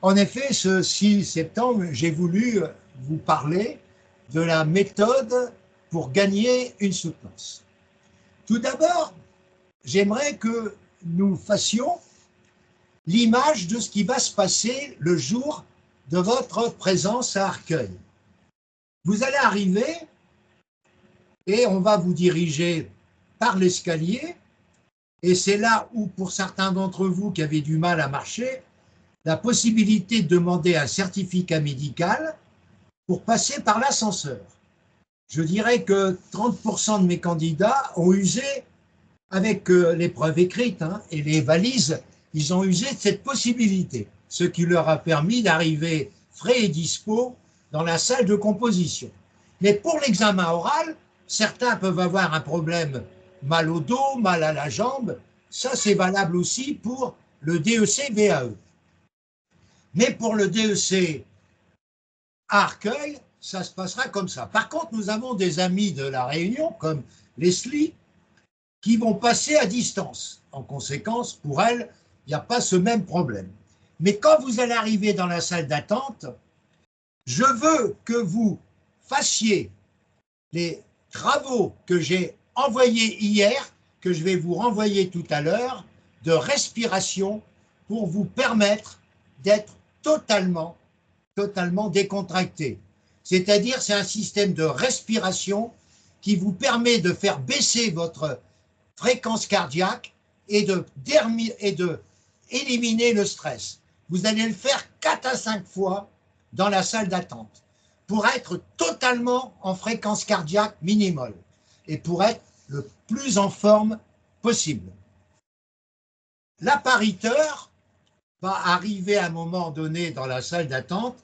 En effet, ce 6 septembre, j'ai voulu vous parler de la méthode pour gagner une soutenance. Tout d'abord, j'aimerais que nous fassions l'image de ce qui va se passer le jour de votre présence à Arcueil. Vous allez arriver et on va vous diriger par l'escalier, et c'est là où, pour certains d'entre vous qui avaient du mal à marcher, la possibilité de demander un certificat médical pour passer par l'ascenseur. Je dirais que 30% de mes candidats ont usé, avec l'épreuve écrite et les valises, ils ont usé de cette possibilité, ce qui leur a permis d'arriver frais et dispo dans la salle de composition. Mais pour l'examen oral, certains peuvent avoir un problème, mal au dos, mal à la jambe. Ça, c'est valable aussi pour le DEC-VAE. Mais pour le DEC à Arcueil, ça se passera comme ça. Par contre, nous avons des amis de la Réunion, comme Leslie, qui vont passer à distance. En conséquence, pour elle, il n'y a pas ce même problème. Mais quand vous allez arriver dans la salle d'attente, je veux que vous fassiez les travaux que j'ai envoyés hier, que je vais vous renvoyer tout à l'heure, de respiration pour vous permettre d'être totalement décontracté. C'est-à-dire, c'est un système de respiration qui vous permet de faire baisser votre fréquence cardiaque et de éliminer le stress. Vous allez le faire 4 à 5 fois dans la salle d'attente pour être totalement en fréquence cardiaque minimale et pour être le plus en forme possible. L'appariteur va arriver à un moment donné dans la salle d'attente,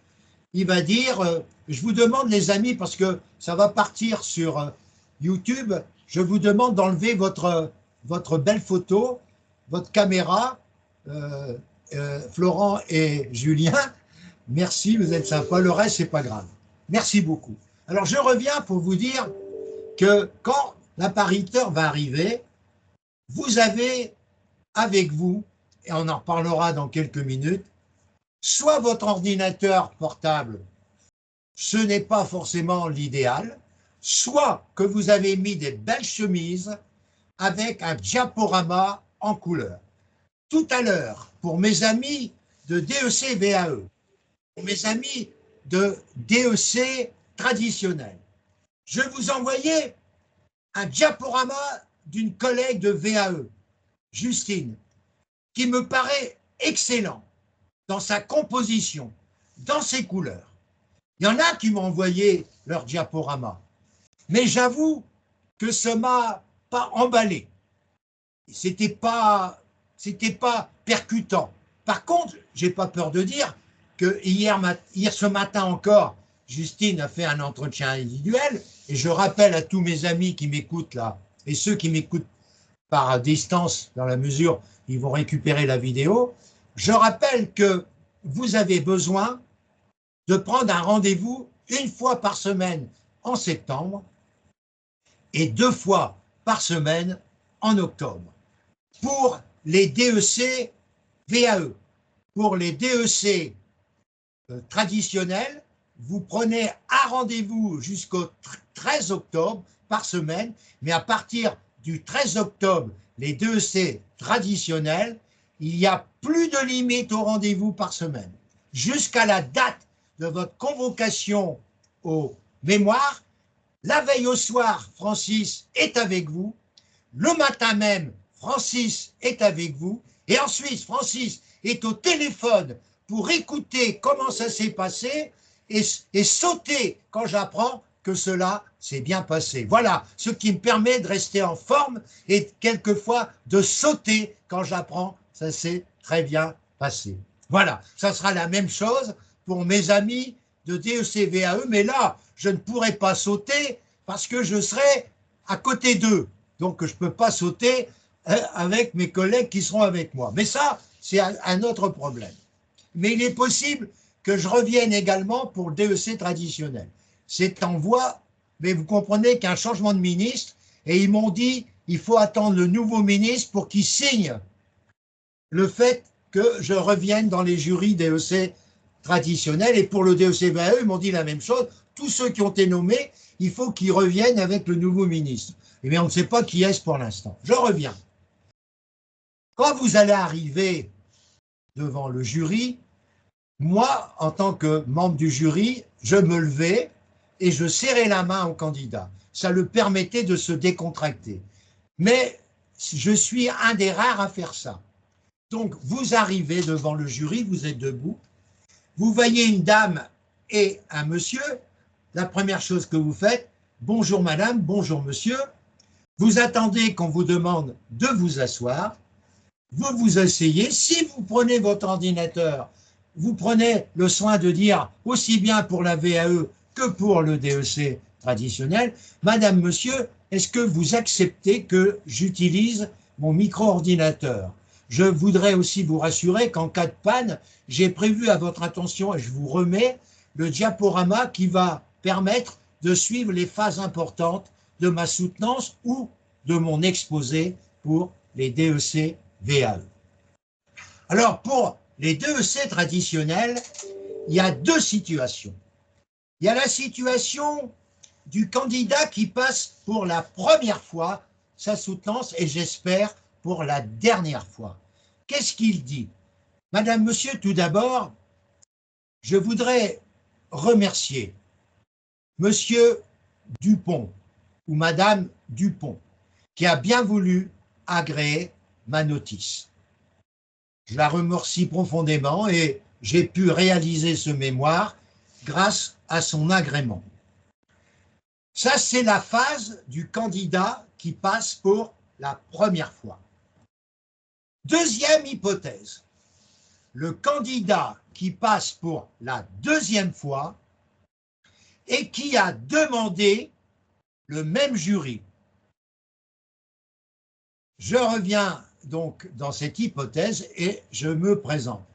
il va dire, je vous demande les amis, parce que ça va partir sur YouTube, je vous demande d'enlever votre belle photo, votre caméra, Florent et Julien, merci, vous êtes sympas, le reste, c'est pas grave. Merci beaucoup. Alors, je reviens pour vous dire que quand l'appariteur va arriver, vous avez avec vous, et on en reparlera dans quelques minutes, soit votre ordinateur portable, ce n'est pas forcément l'idéal, soit que vous avez mis des belles chemises avec un diaporama en couleur. Tout à l'heure, pour mes amis de DEC-VAE, pour mes amis de DEC traditionnel, je vous envoyais un diaporama d'une collègue de VAE, Justine, qui me paraît excellent dans sa composition, dans ses couleurs. Il y en a qui m'ont envoyé leur diaporama, mais j'avoue que ça ne m'a pas emballé. C'était pas percutant. Par contre, j'ai pas peur de dire que hier ce matin encore, Justine a fait un entretien individuel, et je rappelle à tous mes amis qui m'écoutent là, et ceux qui m'écoutent par distance, dans la mesure où ils vont récupérer la vidéo, je rappelle que vous avez besoin de prendre un rendez-vous une fois par semaine en septembre et 2 fois par semaine en octobre pour les DEC VAE. Pour les DEC traditionnels, vous prenez un rendez-vous jusqu'au 13 octobre par semaine, mais à partir du 13 octobre, les DEC traditionnels, il n'y a plus de limite au rendez-vous par semaine. Jusqu'à la date de votre convocation au mémoire, la veille au soir, Francis est avec vous. Le matin même, Francis est avec vous. Et ensuite, Francis est au téléphone pour écouter comment ça s'est passé et sauter quand j'apprends que cela s'est bien passé. Voilà ce qui me permet de rester en forme et quelquefois de sauter quand j'apprends que ça s'est très bien passé. Voilà, ça sera la même chose pour mes amis de DEC-VAE, mais là, je ne pourrai pas sauter parce que je serai à côté d'eux. Donc, je ne peux pas sauter avec mes collègues qui seront avec moi. Mais ça, c'est un autre problème. Mais il est possible que je revienne également pour le DEC traditionnel. C'est en voie, mais vous comprenez qu'un changement de ministre, et ils m'ont dit il faut attendre le nouveau ministre pour qu'il signe le fait que je revienne dans les jurys DEC traditionnel. Et pour le DEC-VAE, ils m'ont dit la même chose. Tous ceux qui ont été nommés, il faut qu'ils reviennent avec le nouveau ministre. Eh bien, on ne sait pas qui est-ce pour l'instant. Je reviens. Quand vous allez arriver devant le jury, moi, en tant que membre du jury, je me levais et je serrais la main au candidat. Ça le permettait de se décontracter. Mais je suis un des rares à faire ça. Donc, vous arrivez devant le jury, vous êtes debout, vous voyez une dame et un monsieur, la première chose que vous faites, bonjour madame, bonjour monsieur, vous attendez qu'on vous demande de vous asseoir, vous vous asseyez, si vous prenez votre ordinateur, vous prenez le soin de dire, aussi bien pour la VAE que pour le DEC traditionnel, madame, monsieur, est-ce que vous acceptez que j'utilise mon micro-ordinateur? Je voudrais aussi vous rassurer qu'en cas de panne, j'ai prévu à votre attention, et je vous remets, le diaporama qui va permettre de suivre les phases importantes de ma soutenance ou de mon exposé pour les DEC-VAE. Alors, pour les DEC traditionnels, il y a deux situations. Il y a la situation du candidat qui passe pour la première fois sa soutenance et j'espère pour la dernière fois. Qu'est-ce qu'il dit? Madame, monsieur, tout d'abord, je voudrais remercier monsieur Dupont ou madame Dupont qui a bien voulu agréer ma notice. Je la remercie profondément et j'ai pu réaliser ce mémoire grâce à son agrément. Ça, c'est la phase du candidat qui passe pour la première fois. Deuxième hypothèse, le candidat qui passe pour la deuxième fois et qui a demandé le même jury. Je reviens donc dans cette hypothèse et je me présente.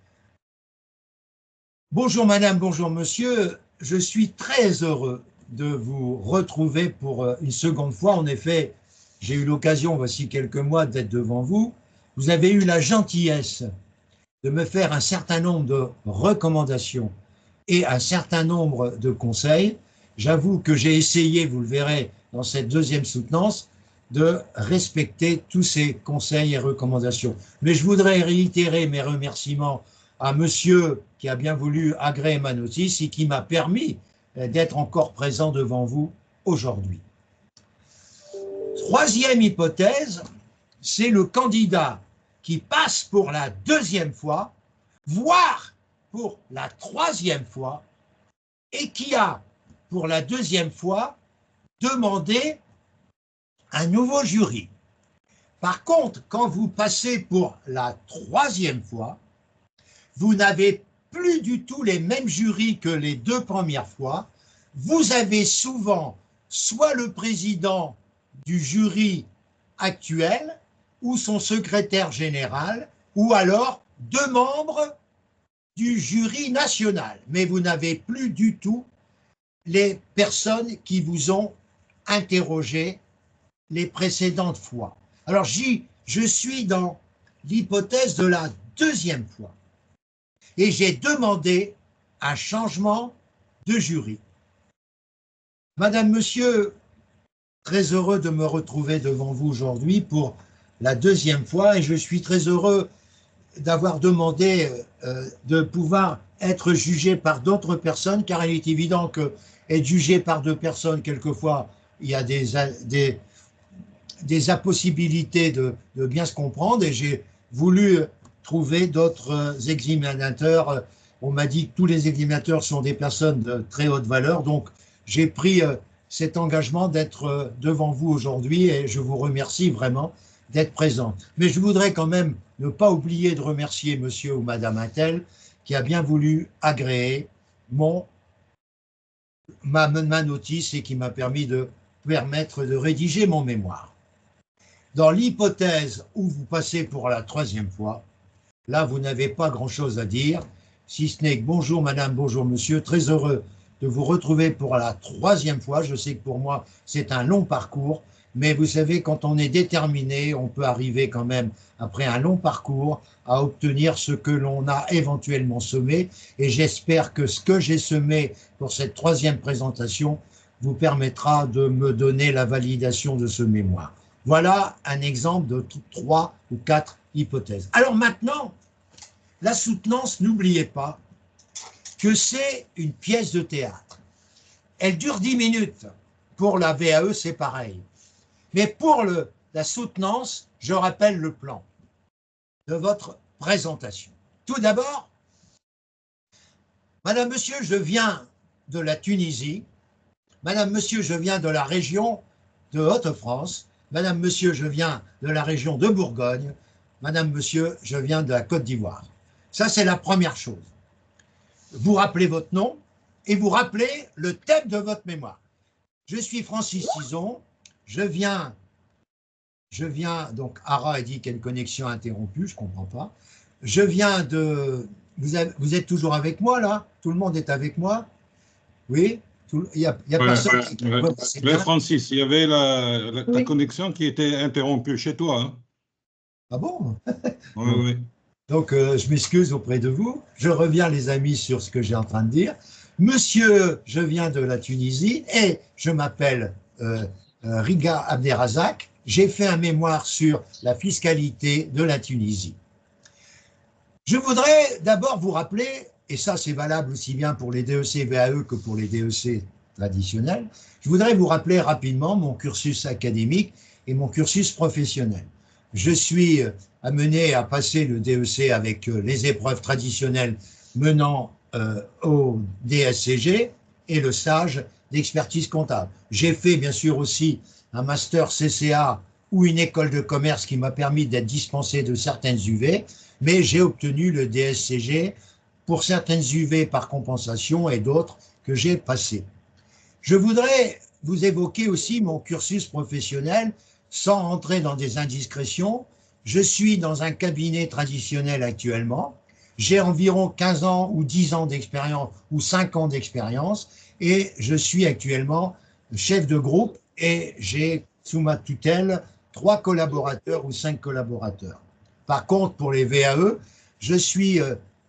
Bonjour madame, bonjour monsieur, je suis très heureux de vous retrouver pour une seconde fois. En effet, j'ai eu l'occasion, voici quelques mois, d'être devant vous. Vous avez eu la gentillesse de me faire un certain nombre de recommandations et un certain nombre de conseils. J'avoue que j'ai essayé, vous le verrez dans cette deuxième soutenance, de respecter tous ces conseils et recommandations. Mais je voudrais réitérer mes remerciements à monsieur qui a bien voulu agréer ma notice et qui m'a permis d'être encore présent devant vous aujourd'hui. Troisième hypothèse, c'est le candidat qui passe pour la deuxième fois, voire pour la troisième fois, et qui a, pour la deuxième fois, demandé un nouveau jury. Par contre, quand vous passez pour la troisième fois, vous n'avez plus du tout les mêmes jurys que les deux premières fois. Vous avez souvent soit le président du jury actuel ou son secrétaire général, ou alors deux membres du jury national. Mais vous n'avez plus du tout les personnes qui vous ont interrogé les précédentes fois. Alors je suis dans l'hypothèse de la deuxième fois et j'ai demandé un changement de jury. Madame, monsieur, très heureux de me retrouver devant vous aujourd'hui pour la deuxième fois et je suis très heureux d'avoir demandé de pouvoir être jugé par d'autres personnes, car il est évident que être jugé par deux personnes, quelquefois, il y a des impossibilités de bien se comprendre et j'ai voulu trouver d'autres examinateurs. On m'a dit que tous les examinateurs sont des personnes de très haute valeur, donc j'ai pris cet engagement d'être devant vous aujourd'hui et je vous remercie vraiment d'être présent. Mais je voudrais quand même ne pas oublier de remercier monsieur ou madame Intel qui a bien voulu agréer ma notice et qui m'a permis de rédiger mon mémoire. Dans l'hypothèse où vous passez pour la troisième fois, là vous n'avez pas grand-chose à dire, si ce n'est que bonjour madame, bonjour monsieur, très heureux de vous retrouver pour la troisième fois. Je sais que pour moi c'est un long parcours, mais vous savez, quand on est déterminé, on peut arriver quand même, après un long parcours, à obtenir ce que l'on a éventuellement semé. Et j'espère que ce que j'ai semé pour cette troisième présentation vous permettra de me donner la validation de ce mémoire. Voilà un exemple de 3 ou 4 hypothèses. Alors maintenant, la soutenance, n'oubliez pas que c'est une pièce de théâtre. Elle dure 10 minutes. Pour la VAE, c'est pareil. Mais pour la soutenance, je rappelle le plan de votre présentation. Tout d'abord, Madame, Monsieur, je viens de la Tunisie. Madame, Monsieur, je viens de la région de Haute-France. Madame, Monsieur, je viens de la région de Bourgogne. Madame, Monsieur, je viens de la Côte d'Ivoire. Ça, c'est la première chose. Vous rappelez votre nom et vous rappelez le thème de votre mémoire. Je suis Francis Cizon, je viens, donc Ara a dit qu'il y a une connexion interrompue, je ne comprends pas. Je viens de, vous êtes toujours avec moi là? Tout le monde est avec moi? Oui? Il n'y a personne qui... Ouais. Mais Francis, il y avait ta connexion qui était interrompue chez toi. Hein. Ah bon? Oui. Donc, je m'excuse auprès de vous. Je reviens, les amis, sur ce que j'ai en train de dire. Monsieur, je viens de la Tunisie et je m'appelle Riga Abderrazak. J'ai fait un mémoire sur la fiscalité de la Tunisie. Je voudrais d'abord vous rappeler, et ça c'est valable aussi bien pour les DEC VAE que pour les DEC traditionnels, je voudrais vous rappeler rapidement mon cursus académique et mon cursus professionnel. Je suis amené à passer le DEC avec les épreuves traditionnelles menant au DSCG et le stage d'expertise comptable. J'ai fait bien sûr aussi un master CCA ou une école de commerce qui m'a permis d'être dispensé de certaines UV, mais j'ai obtenu le DSCG pour certaines UV par compensation et d'autres que j'ai passées. Je voudrais vous évoquer aussi mon cursus professionnel sans rentrer dans des indiscrétions. Je suis dans un cabinet traditionnel actuellement. J'ai environ 15 ans ou 10 ans d'expérience ou 5 ans d'expérience et je suis actuellement chef de groupe et j'ai sous ma tutelle 3 collaborateurs ou 5 collaborateurs. Par contre, pour les VAE, je suis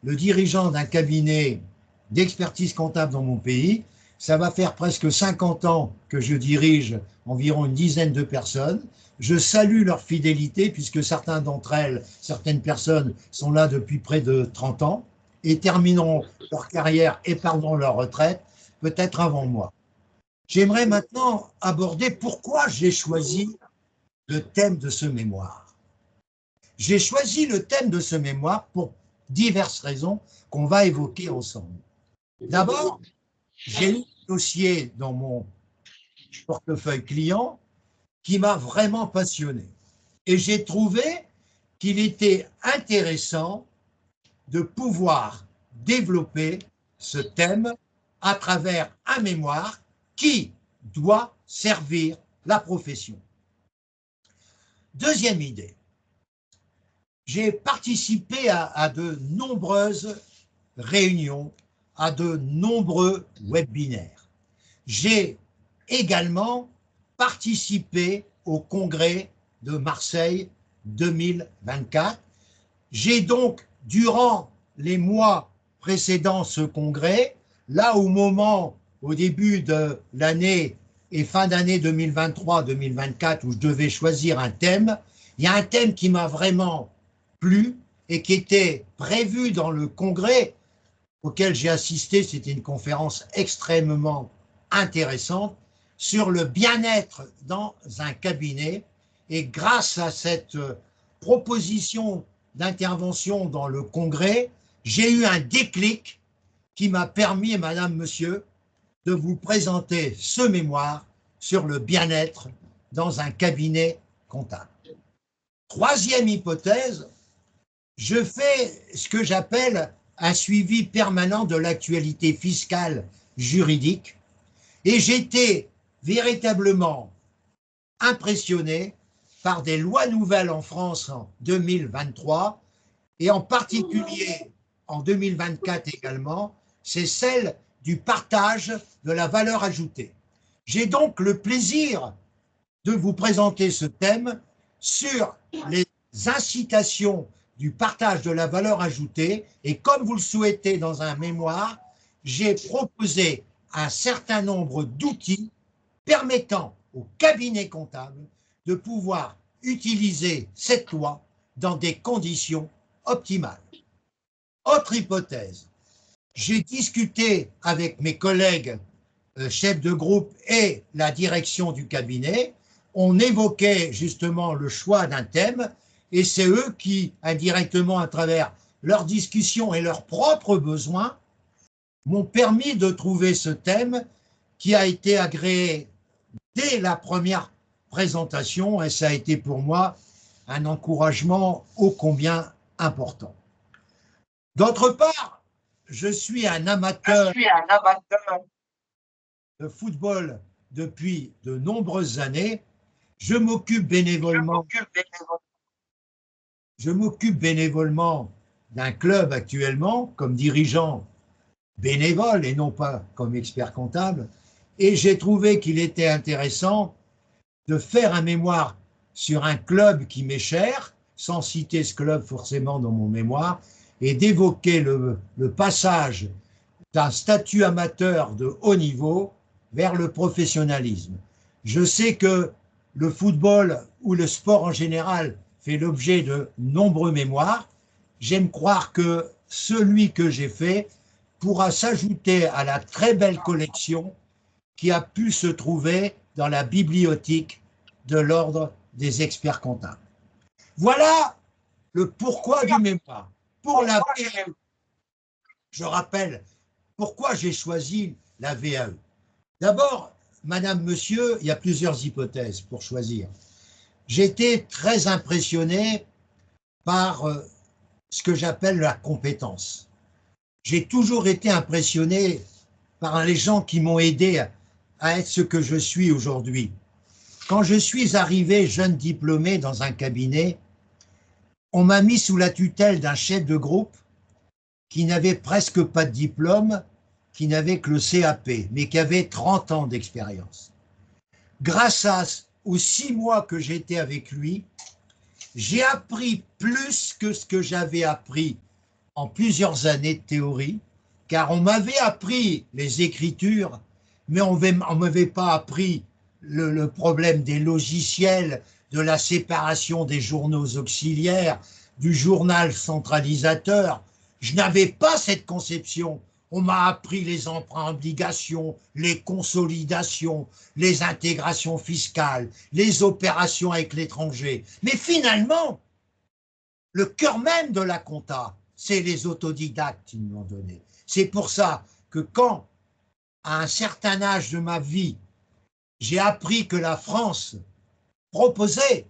le dirigeant d'un cabinet d'expertise comptable dans mon pays. Ça va faire presque 50 ans que je dirige environ une dizaine de personnes. Je salue leur fidélité puisque certaines d'entre elles, certaines personnes sont là depuis près de 30 ans et termineront leur carrière et perdront leur retraite peut-être avant moi. J'aimerais maintenant aborder pourquoi j'ai choisi le thème de ce mémoire. J'ai choisi le thème de ce mémoire pour diverses raisons qu'on va évoquer ensemble. D'abord, j'ai eu un dossier dans mon portefeuille client qui m'a vraiment passionné. Et j'ai trouvé qu'il était intéressant de pouvoir développer ce thème à travers un mémoire qui doit servir la profession. Deuxième idée, j'ai participé à de nombreuses réunions, à de nombreux webinaires. J'ai également participé au congrès de Marseille 2024. J'ai donc, durant les mois précédant ce congrès, là au début de l'année et fin d'année 2023-2024, où je devais choisir un thème, il y a un thème qui m'a vraiment plu et qui était prévu dans le congrès auquel j'ai assisté. C'était une conférence extrêmement intéressante sur le bien-être dans un cabinet. Et grâce à cette proposition d'intervention dans le congrès, j'ai eu un déclic qui m'a permis, madame, monsieur, de vous présenter ce mémoire sur le bien-être dans un cabinet comptable. Troisième hypothèse, je fais ce que j'appelle un suivi permanent de l'actualité fiscale juridique et j'étais véritablement impressionné par des lois nouvelles en France en 2023 et en particulier en 2024 également, c'est celle du partage de la valeur ajoutée. J'ai donc le plaisir de vous présenter ce thème sur les incitations du partage de la valeur ajoutée. Et comme vous le souhaitez dans un mémoire, j'ai proposé un certain nombre d'outils permettant au cabinet comptable de pouvoir utiliser cette loi dans des conditions optimales. Autre hypothèse, j'ai discuté avec mes collègues chefs de groupe et la direction du cabinet. On évoquait justement le choix d'un thème et c'est eux qui, indirectement à travers leurs discussions et leurs propres besoins, m'ont permis de trouver ce thème qui a été agréé dès la première présentation et ça a été pour moi un encouragement ô combien important. D'autre part, je suis un amateur de football depuis de nombreuses années. Je m'occupe bénévolement d'un club actuellement comme dirigeant bénévole et non pas comme expert comptable. Et j'ai trouvé qu'il était intéressant de faire un mémoire sur un club qui m'est cher, sans citer ce club forcément dans mon mémoire, et d'évoquer le passage d'un statut amateur de haut niveau vers le professionnalisme. Je sais que le football ou le sport en général fait l'objet de nombreux mémoires. J'aime croire que celui que j'ai fait pourra s'ajouter à la très belle collection qui a pu se trouver dans la bibliothèque de l'Ordre des experts comptables. Voilà le pourquoi du mémoire. Pour la VAE, je rappelle pourquoi j'ai choisi la VAE. D'abord, madame, monsieur, il y a plusieurs hypothèses pour choisir. J'ai été très impressionné par ce que j'appelle la compétence. J'ai toujours été impressionné par les gens qui m'ont aidé à être ce que je suis aujourd'hui. Quand je suis arrivé jeune diplômé dans un cabinet, on m'a mis sous la tutelle d'un chef de groupe qui n'avait presque pas de diplôme, qui n'avait que le CAP, mais qui avait 30 ans d'expérience. Grâce aux 6 mois que j'étais avec lui, j'ai appris plus que ce que j'avais appris en plusieurs années de théorie, car on m'avait appris les écritures, mais on ne m'avait pas appris le problème des logiciels, de la séparation des journaux auxiliaires, du journal centralisateur. Je n'avais pas cette conception. On m'a appris les emprunts obligations, les consolidations, les intégrations fiscales, les opérations avec l'étranger. Mais finalement, le cœur même de la compta, c'est les autodidactes qui me l'ont donné. C'est pour ça que quand, à un certain âge de ma vie, j'ai appris que la France proposait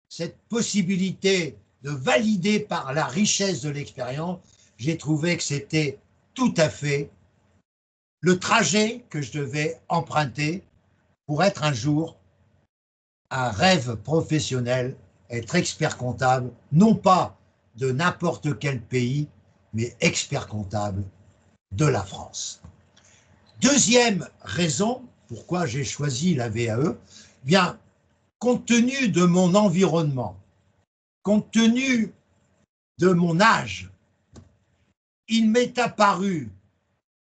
cette possibilité de valider par la richesse de l'expérience, j'ai trouvé que c'était tout à fait le trajet que je devais emprunter pour être un jour un rêve professionnel, être expert comptable, non pas de n'importe quel pays, mais expert comptable de la France. Deuxième raison pourquoi j'ai choisi la VAE, bien, compte tenu de mon environnement, compte tenu de mon âge, il m'est apparu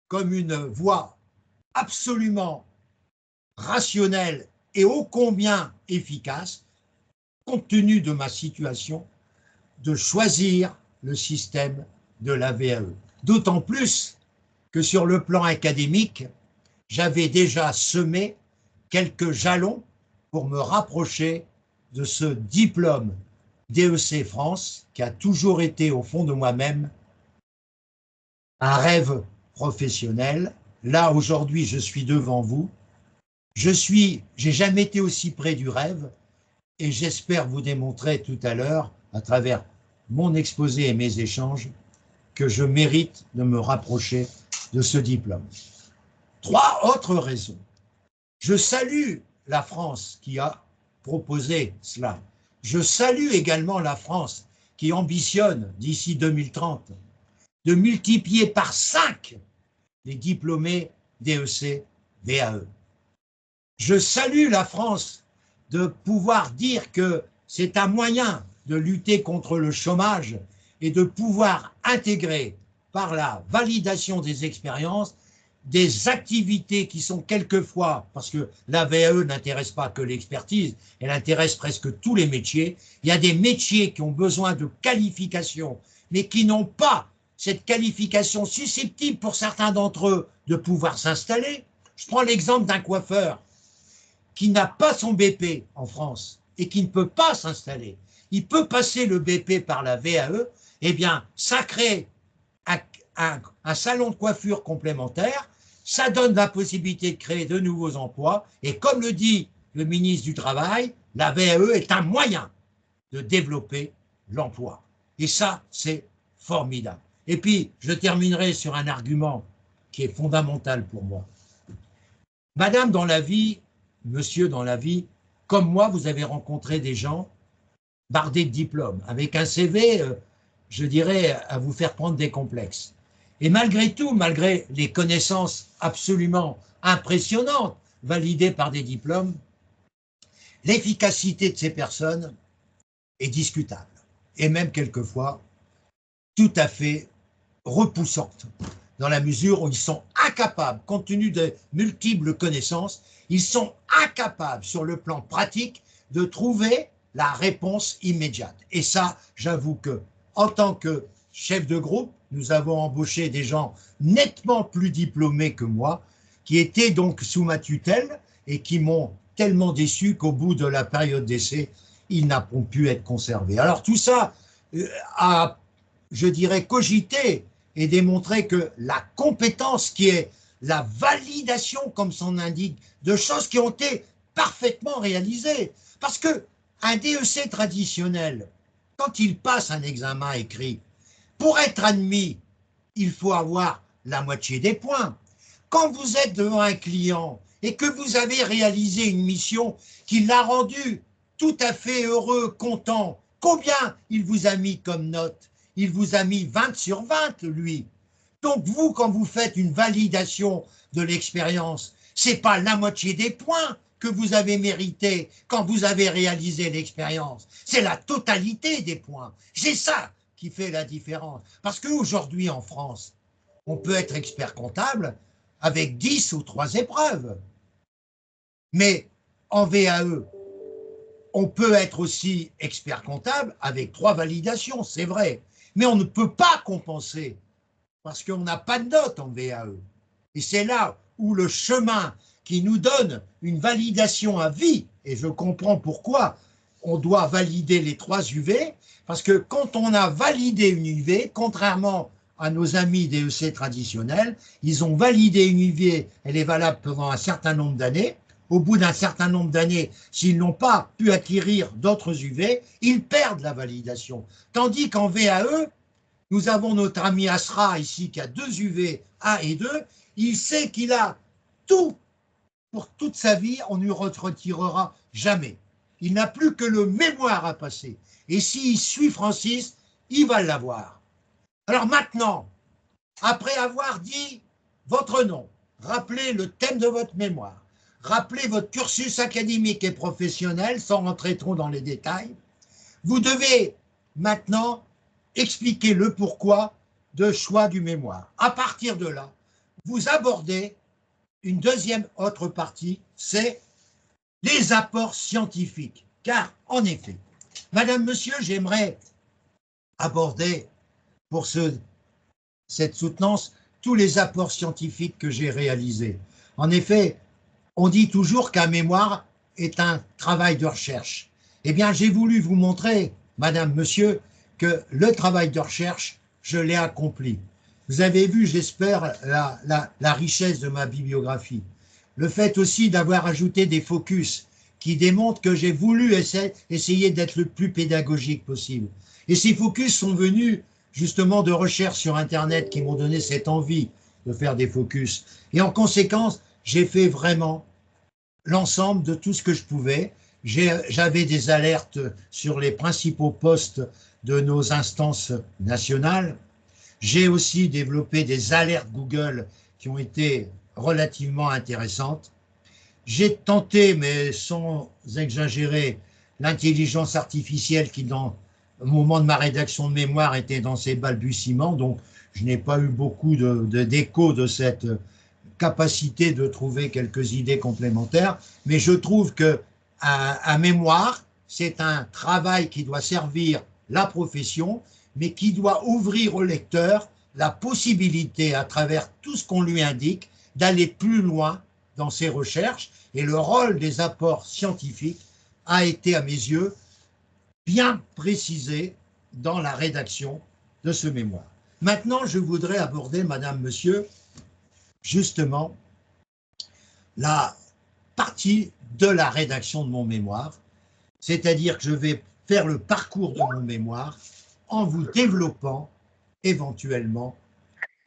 comme une voie absolument rationnelle et ô combien efficace, compte tenu de ma situation, de choisir le système de la VAE. D'autant plus que sur le plan académique, j'avais déjà semé quelques jalons pour me rapprocher de ce diplôme DEC France qui a toujours été au fond de moi-même un rêve professionnel. Là, aujourd'hui, je suis devant vous. J'ai jamais été aussi près du rêve et j'espère vous démontrer tout à l'heure, à travers mon exposé et mes échanges, que je mérite de me rapprocher de ce diplôme. 3 autres raisons. Je salue la France qui a proposé cela. Je salue également la France qui ambitionne d'ici 2030 de multiplier par 5 les diplômés DEC, VAE. Je salue la France de pouvoir dire que c'est un moyen de lutter contre le chômage et de pouvoir intégrer par la validation des expériences des activités qui sont quelquefois, parce que la VAE n'intéresse pas que l'expertise, elle intéresse presque tous les métiers. Il y a des métiers qui ont besoin de qualification, mais qui n'ont pas cette qualification susceptible pour certains d'entre eux de pouvoir s'installer. Je prends l'exemple d'un coiffeur qui n'a pas son BP en France et qui ne peut pas s'installer. Il peut passer le BP par la VAE, eh bien, ça crée un salon de coiffure complémentaire, ça donne la possibilité de créer de nouveaux emplois, et comme le dit le ministre du Travail, la VAE est un moyen de développer l'emploi. Et ça, c'est formidable. Et puis, je terminerai sur un argument qui est fondamental pour moi. Madame dans la vie, monsieur dans la vie, comme moi, vous avez rencontré des gens bardés de diplômes, avec un CV, je dirais, à vous faire prendre des complexes. Et malgré tout, malgré les connaissances absolument impressionnantes, validées par des diplômes, l'efficacité de ces personnes est discutable, et même quelquefois tout à fait repoussante, dans la mesure où ils sont incapables, compte tenu de multiples connaissances, ils sont incapables sur le plan pratique de trouver la réponse immédiate. Et ça, j'avoue que, en tant que chef de groupe, nous avons embauché des gens nettement plus diplômés que moi, qui étaient donc sous ma tutelle et qui m'ont tellement déçu qu'au bout de la période d'essai, ils n'ont pu être conservés. Alors tout ça a, je dirais, cogité et démontré que la compétence qui est la validation, comme son indique, de choses qui ont été parfaitement réalisées. Parce que un DEC traditionnel, quand il passe un examen écrit, pour être admis, il faut avoir la moitié des points. Quand vous êtes devant un client et que vous avez réalisé une mission qui l'a rendu tout à fait heureux, content, combien il vous a mis comme note? Il vous a mis 20 sur 20, lui. Donc vous, quand vous faites une validation de l'expérience, c'est pas la moitié des points que vous avez mérité quand vous avez réalisé l'expérience. C'est la totalité des points. C'est ça qui fait la différence. Parce qu'aujourd'hui, en France, on peut être expert comptable avec 10 ou 3 épreuves. Mais en VAE, on peut être aussi expert comptable avec 3 validations, c'est vrai. Mais on ne peut pas compenser parce qu'on n'a pas de note en VAE. Et c'est là où le chemin qui nous donne une validation à vie, et je comprends pourquoi on doit valider les 3 UV, parce que quand on a validé une UV, contrairement à nos amis DEC traditionnels, ils ont validé une UV, elle est valable pendant un certain nombre d'années. Au bout d'un certain nombre d'années, s'ils n'ont pas pu acquérir d'autres UV, ils perdent la validation. Tandis qu'en VAE, nous avons notre ami Asra ici qui a 2 UV, A et 2, il sait qu'il a tout pour toute sa vie, on ne lui retirera jamais. Il n'a plus que le mémoire à passer. Et s'il suit Francis, il va l'avoir. Alors maintenant, après avoir dit votre nom, rappelez le thème de votre mémoire, rappelez votre cursus académique et professionnel, sans rentrer trop dans les détails, vous devez maintenant expliquer le pourquoi de choix du mémoire. À partir de là, vous abordez une deuxième autre partie, c'est les apports scientifiques. Car, en effet, Madame, Monsieur, j'aimerais aborder pour cette soutenance tous les apports scientifiques que j'ai réalisés. En effet, on dit toujours qu'un mémoire est un travail de recherche. Eh bien, j'ai voulu vous montrer, Madame, Monsieur, que le travail de recherche, je l'ai accompli. Vous avez vu, j'espère, la richesse de ma bibliographie. Le fait aussi d'avoir ajouté des focus qui démontrent que j'ai voulu essayer d'être le plus pédagogique possible. Et ces focus sont venus justement de recherches sur Internet qui m'ont donné cette envie de faire des focus. Et en conséquence, j'ai fait vraiment l'ensemble de tout ce que je pouvais. J'avais des alertes sur les principaux postes de nos instances nationales. J'ai aussi développé des alertes Google qui ont été relativement intéressantes. J'ai tenté, mais sans exagérer, l'intelligence artificielle qui, au moment de ma rédaction de mémoire, était dans ses balbutiements. Donc, je n'ai pas eu beaucoup d'écho de cette capacité de trouver quelques idées complémentaires. Mais je trouve que un mémoire, c'est un travail qui doit servir la profession, mais qui doit ouvrir au lecteur la possibilité, à travers tout ce qu'on lui indique, d'aller plus loin dans ses recherches. Et le rôle des apports scientifiques a été, à mes yeux, bien précisé dans la rédaction de ce mémoire. Maintenant, je voudrais aborder, madame, monsieur, justement, la partie de la rédaction de mon mémoire, c'est-à-dire que je vais faire le parcours de mon mémoire en vous développant éventuellement,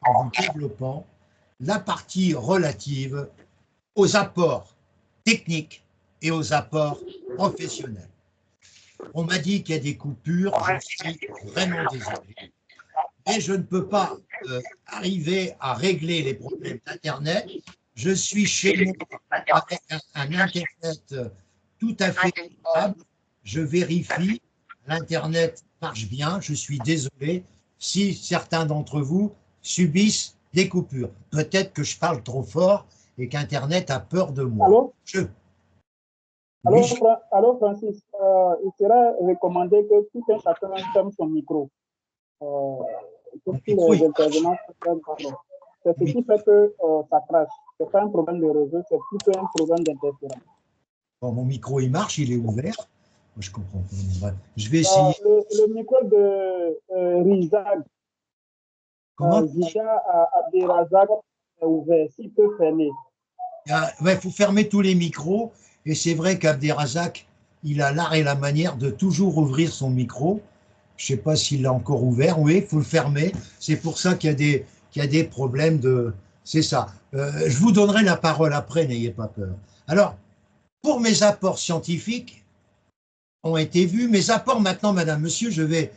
en vous développant la partie relative aux apports techniques et aux apports professionnels. On m'a dit qu'il y a des coupures, je suis vraiment désolé. Mais je ne peux pas arriver à régler les problèmes d'Internet. Je suis chez moi avec un Internet tout à fait stable. Je vérifie, l'Internet marche bien. Je suis désolé si certains d'entre vous subissent des coupures. Peut-être que je parle trop fort et qu'Internet a peur de moi. Allô? Alors, Francis, il serait recommandé que tout un chacun ferme son micro. C'est ce qui fait que ça crache. Ce n'est pas un problème de réseau, c'est plutôt un problème d'interférence. Bon, mon micro, il marche, il est ouvert. Moi, je comprends pas. Je vais essayer. Le micro de Rizag, Zisha Abderazak est ouvert, s'il peut fermer. Il faut fermer tous les micros. Et c'est vrai qu'Abderazak, il a l'art et la manière de toujours ouvrir son micro. Je ne sais pas s'il l'a encore ouvert. Oui, il faut le fermer. C'est pour ça qu'il y a des problèmes de... C'est ça. Je vous donnerai la parole après, n'ayez pas peur. Alors, pour mes apports scientifiques ont été vus. Mes apports maintenant, madame, monsieur, je vais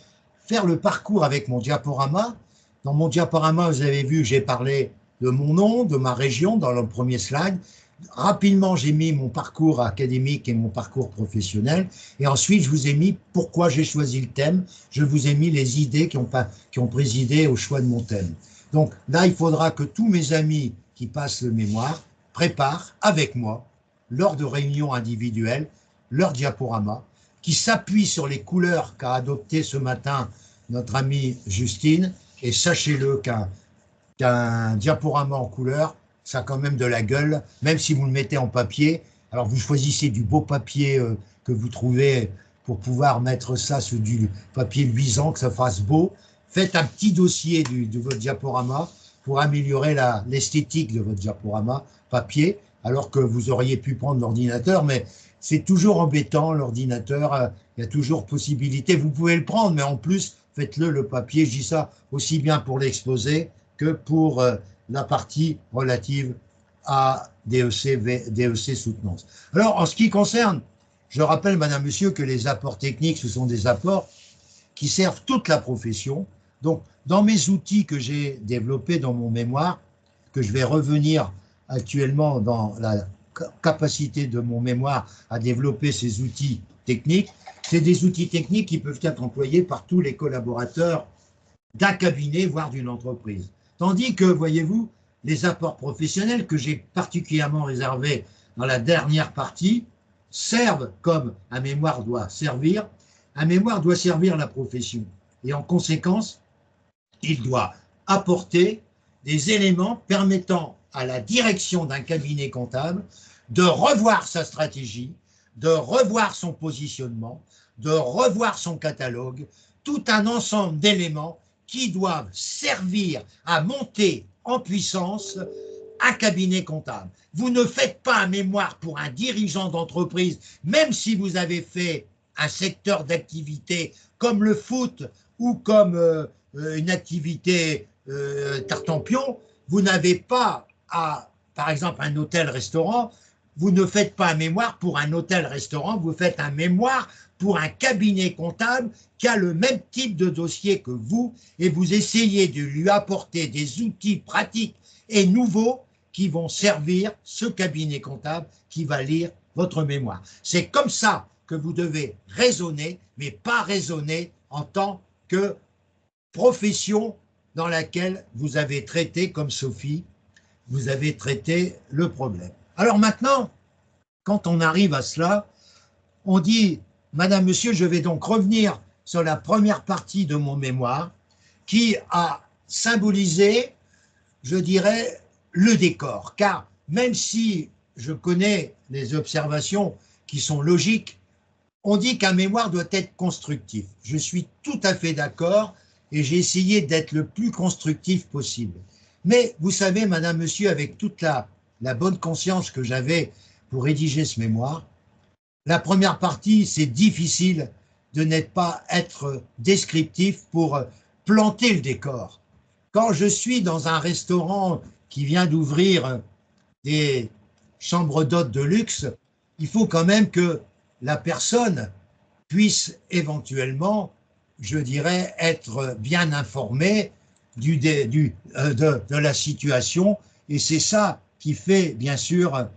faire le parcours avec mon diaporama. Dans mon diaporama, vous avez vu, j'ai parlé de mon nom, de ma région dans le premier slide. Rapidement, j'ai mis mon parcours académique et mon parcours professionnel. Et ensuite, je vous ai mis pourquoi j'ai choisi le thème. Je vous ai mis les idées qui ont présidé au choix de mon thème. Donc là, il faudra que tous mes amis qui passent le mémoire préparent avec moi, lors de réunions individuelles, leur diaporama, qui s'appuie sur les couleurs qu'a adoptées ce matin notre amie Justine. Et sachez-le qu'un diaporama en couleur, ça a quand même de la gueule, même si vous le mettez en papier. Alors vous choisissez du beau papier que vous trouvez pour pouvoir mettre ça sur du papier luisant, que ça fasse beau. Faites un petit dossier de votre diaporama pour améliorer l'esthétique de votre diaporama papier, alors que vous auriez pu prendre l'ordinateur, mais c'est toujours embêtant, l'ordinateur, il y a toujours possibilité. Vous pouvez le prendre, mais en plus, faites-le le papier. Je dis ça aussi bien pour l'exposé que pour la partie relative à DEC soutenance. Alors, en ce qui concerne, je rappelle, madame, monsieur, que les apports techniques, ce sont des apports qui servent toute la profession. Donc, dans mes outils que j'ai développés dans mon mémoire, que je vais revenir actuellement dans la capacité de mon mémoire à développer ces outils techniques, c'est des outils techniques qui peuvent être employés par tous les collaborateurs d'un cabinet, voire d'une entreprise. Tandis que, voyez-vous, les apports professionnels que j'ai particulièrement réservés dans la dernière partie servent comme un mémoire doit servir. Un mémoire doit servir la profession. Et en conséquence, il doit apporter des éléments permettant à la direction d'un cabinet comptable de revoir sa stratégie, de revoir son positionnement, de revoir son catalogue, tout un ensemble d'éléments qui doivent servir à monter en puissance un cabinet comptable. Vous ne faites pas un mémoire pour un dirigeant d'entreprise, même si vous avez fait un secteur d'activité comme le foot ou comme une activité tartempion, vous n'avez pas par exemple, un hôtel-restaurant, vous ne faites pas un mémoire pour un hôtel-restaurant, vous faites un mémoire pour un cabinet comptable qui a le même type de dossier que vous et vous essayez de lui apporter des outils pratiques et nouveaux qui vont servir ce cabinet comptable qui va lire votre mémoire. C'est comme ça que vous devez raisonner, mais pas raisonner en tant que profession dans laquelle vous avez traité, comme Sophie, vous avez traité le problème. Alors maintenant, quand on arrive à cela, on dit, Madame, Monsieur, je vais donc revenir sur la première partie de mon mémoire qui a symbolisé, je dirais, le décor. Car même si je connais les observations qui sont logiques, on dit qu'un mémoire doit être constructif. Je suis tout à fait d'accord et j'ai essayé d'être le plus constructif possible. Mais vous savez, Madame, Monsieur, avec toute la bonne conscience que j'avais pour rédiger ce mémoire, la première partie, c'est difficile de ne pas être descriptif pour planter le décor. Quand je suis dans un restaurant qui vient d'ouvrir des chambres d'hôtes de luxe, il faut quand même que la personne puisse éventuellement, je dirais, être bien informée de la situation. Et c'est ça qui fait, bien sûr,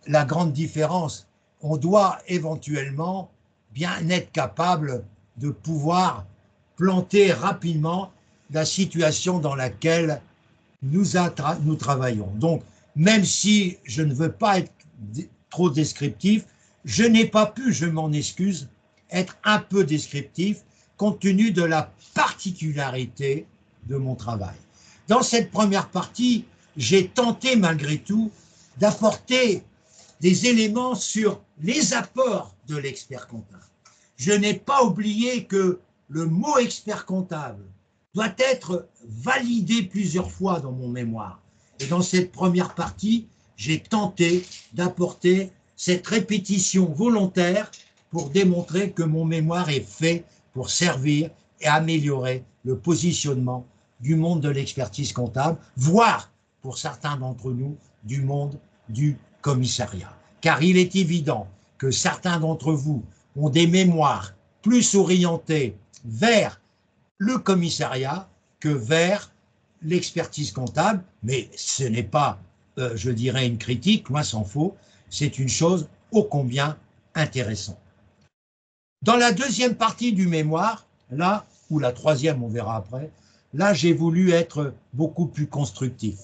la grande différence. On doit éventuellement bien être capable de pouvoir planter rapidement la situation dans laquelle nous travaillons. Donc, même si je ne veux pas être trop descriptif, je n'ai pas pu, je m'en excuse, être un peu descriptif compte tenu de la particularité de mon travail. Dans cette première partie, j'ai tenté malgré tout d'apporter des éléments sur les apports de l'expert comptable. Je n'ai pas oublié que le mot expert comptable doit être validé plusieurs fois dans mon mémoire. Et dans cette première partie, j'ai tenté d'apporter cette répétition volontaire pour démontrer que mon mémoire est fait pour servir et améliorer le positionnement du monde de l'expertise comptable, voire, pour certains d'entre nous, du monde du commissariat. Car il est évident que certains d'entre vous ont des mémoires plus orientées vers le commissariat que vers l'expertise comptable, mais ce n'est pas, je dirais, une critique, loin s'en faut, c'est une chose ô combien intéressante. Dans la deuxième partie du mémoire, là, ou la troisième, on verra après, là, j'ai voulu être beaucoup plus constructif.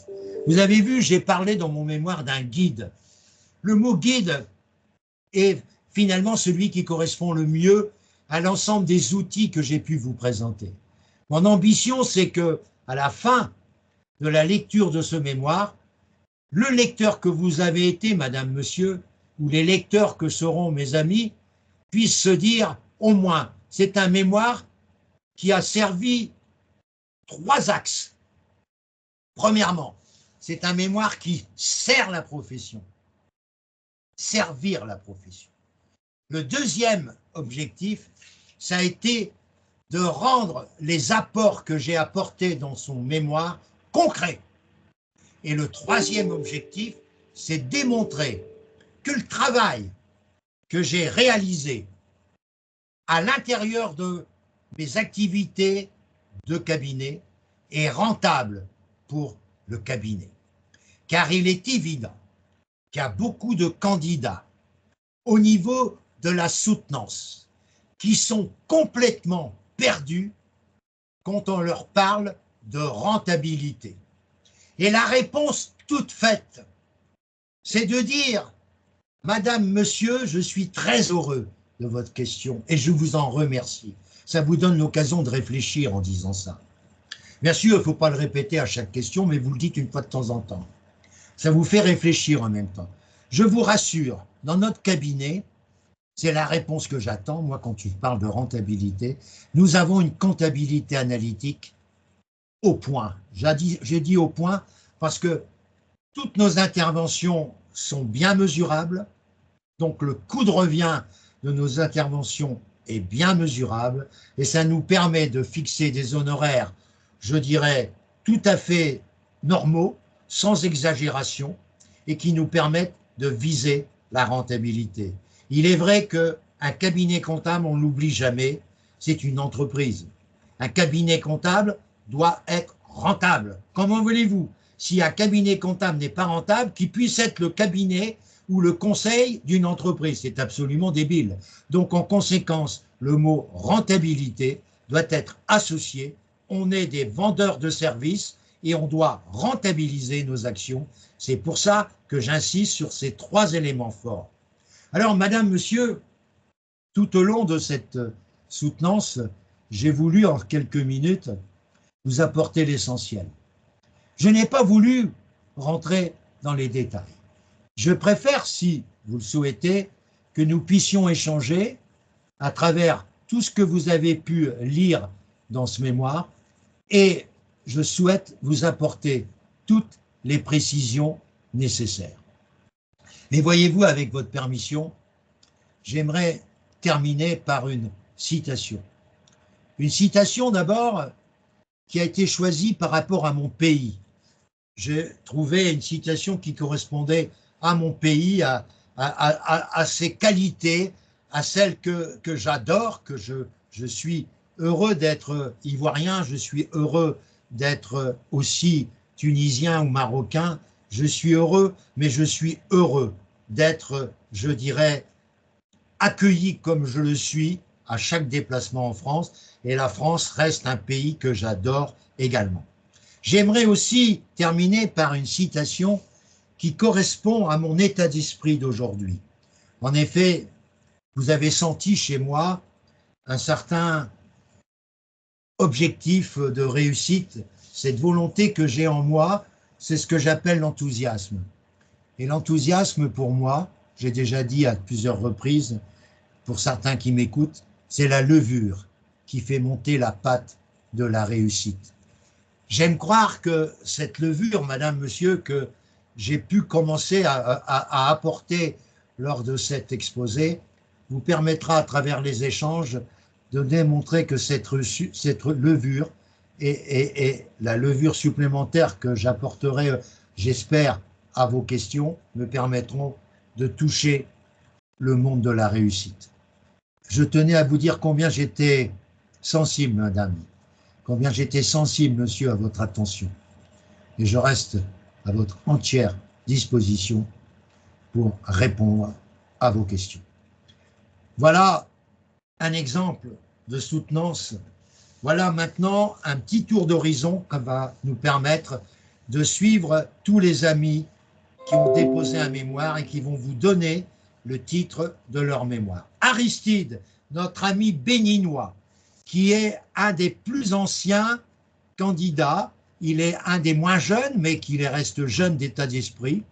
Vous avez vu, j'ai parlé dans mon mémoire d'un guide. Le mot guide est finalement celui qui correspond le mieux à l'ensemble des outils que j'ai pu vous présenter. Mon ambition, c'est que, à la fin de la lecture de ce mémoire, le lecteur que vous avez été, Madame, Monsieur, ou les lecteurs que seront mes amis, puissent se dire, au moins, c'est un mémoire qui a servi 3 axes. Premièrement, c'est un mémoire qui sert la profession, servir la profession. Le deuxième objectif, ça a été de rendre les apports que j'ai apportés dans son mémoire concrets. Et le troisième objectif, c'est démontrer que le travail que j'ai réalisé à l'intérieur de mes activités de cabinet est rentable pour le cabinet. Car il est évident qu'il y a beaucoup de candidats au niveau de la soutenance qui sont complètement perdus quand on leur parle de rentabilité. Et la réponse toute faite, c'est de dire, Madame, Monsieur, je suis très heureux de votre question et je vous en remercie. Ça vous donne l'occasion de réfléchir en disant ça. Bien sûr, il ne faut pas le répéter à chaque question, mais vous le dites une fois de temps en temps. Ça vous fait réfléchir en même temps. Je vous rassure, dans notre cabinet, c'est la réponse que j'attends, moi, quand tu parles de rentabilité, nous avons une comptabilité analytique au point. J'ai dit au point parce que toutes nos interventions sont bien mesurables, donc le coût de revient de nos interventions est bien mesurable et ça nous permet de fixer des honoraires, je dirais, tout à fait normaux, sans exagération, et qui nous permettent de viser la rentabilité. Il est vrai qu'un cabinet comptable, on ne l'oublie jamais, c'est une entreprise. Un cabinet comptable doit être rentable. Comment voulez-vous? si un cabinet comptable n'est pas rentable, qu'il puisse être le cabinet ou le conseil d'une entreprise. C'est absolument débile. Donc, en conséquence, le mot rentabilité doit être associé. On est des vendeurs de services et on doit rentabiliser nos actions. C'est pour ça que j'insiste sur ces 3 éléments forts. Alors, madame, monsieur, tout au long de cette soutenance, j'ai voulu en quelques minutes vous apporter l'essentiel. Je n'ai pas voulu rentrer dans les détails. Je préfère, si vous le souhaitez, que nous puissions échanger à travers tout ce que vous avez pu lire dans ce mémoire et je souhaite vous apporter toutes les précisions nécessaires. Mais voyez-vous, avec votre permission, j'aimerais terminer par une citation. Une citation d'abord qui a été choisie par rapport à mon pays. J'ai trouvé une citation qui correspondait à mon pays, à ses qualités, à celles que j'adore, que je suis heureux d'être ivoirien, je suis heureux d'être aussi tunisien ou marocain, je suis heureux, mais je suis heureux d'être, je dirais, accueilli comme je le suis à chaque déplacement en France, et la France reste un pays que j'adore également. J'aimerais aussi terminer par une citation qui correspond à mon état d'esprit d'aujourd'hui. En effet, vous avez senti chez moi un certain objectif de réussite, cette volonté que j'ai en moi, c'est ce que j'appelle l'enthousiasme. Et l'enthousiasme pour moi, j'ai déjà dit à plusieurs reprises, pour certains qui m'écoutent, c'est la levure qui fait monter la pâte de la réussite. J'aime croire que cette levure, madame, monsieur, que j'ai pu commencer à apporter lors de cet exposé, vous permettra à travers les échanges de démontrer que cette levure et la levure supplémentaire que j'apporterai, j'espère, à vos questions, me permettront de toucher le monde de la réussite. Je tenais à vous dire combien j'étais sensible, madame, combien j'étais sensible, monsieur, à votre attention. Et je reste à votre entière disposition pour répondre à vos questions. Voilà un exemple de soutenance. Voilà maintenant un petit tour d'horizon qui va nous permettre de suivre tous les amis qui ont déposé un mémoire et qui vont vous donner le titre de leur mémoire. Aristide, notre ami béninois, qui est un des plus anciens candidats, il est un des moins jeunes, mais qui reste jeune d'état d'esprit.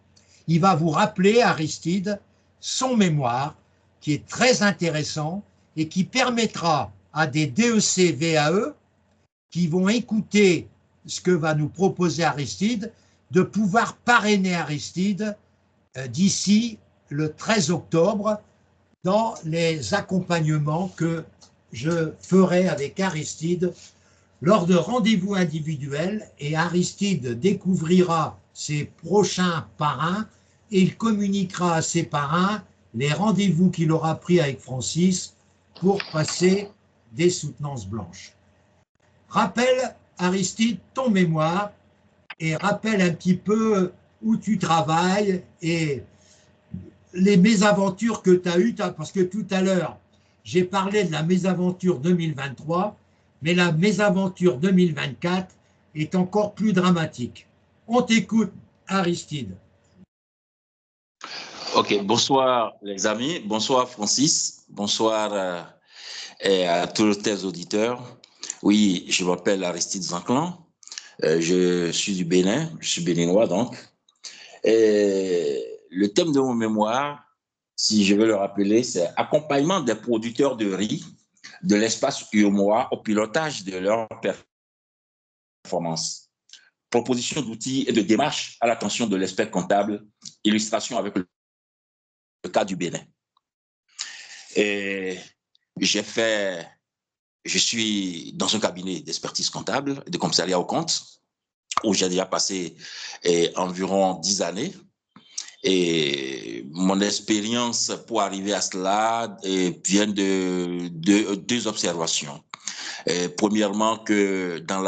Il va vous rappeler, Aristide, son mémoire, qui est très intéressant et qui permettra à des DEC VAE qui vont écouter ce que va nous proposer Aristide, de pouvoir parrainer Aristide d'ici le 13 octobre dans les accompagnements que je ferai avec Aristide lors de rendez-vous individuels, et Aristide découvrira ses prochains parrains et il communiquera à ses parrains les rendez-vous qu'il aura pris avec Francis pour passer des soutenances blanches. Rappelle, Aristide, ton mémoire et rappelle un petit peu où tu travailles et les mésaventures que tu as eues, parce que tout à l'heure, j'ai parlé de la mésaventure 2023, mais la mésaventure 2024 est encore plus dramatique. On t'écoute, Aristide. Ok, bonsoir les amis, bonsoir Francis, bonsoir à tous tes auditeurs. Oui, je m'appelle Aristide Zanclan, je suis du Bénin, je suis béninois donc. Et le thème de mon mémoire, si je veux le rappeler, c'est accompagnement des producteurs de riz de l'espace UEMOA au pilotage de leur performance. Proposition d'outils et de démarches à l'attention de l'expert comptable, illustration avec le cas du Bénin. Et je suis dans un cabinet d'expertise comptable, de commissariat aux comptes, où j'ai déjà passé environ 10 années. Et mon expérience pour arriver à cela vient de deux observations. Premièrement, que dans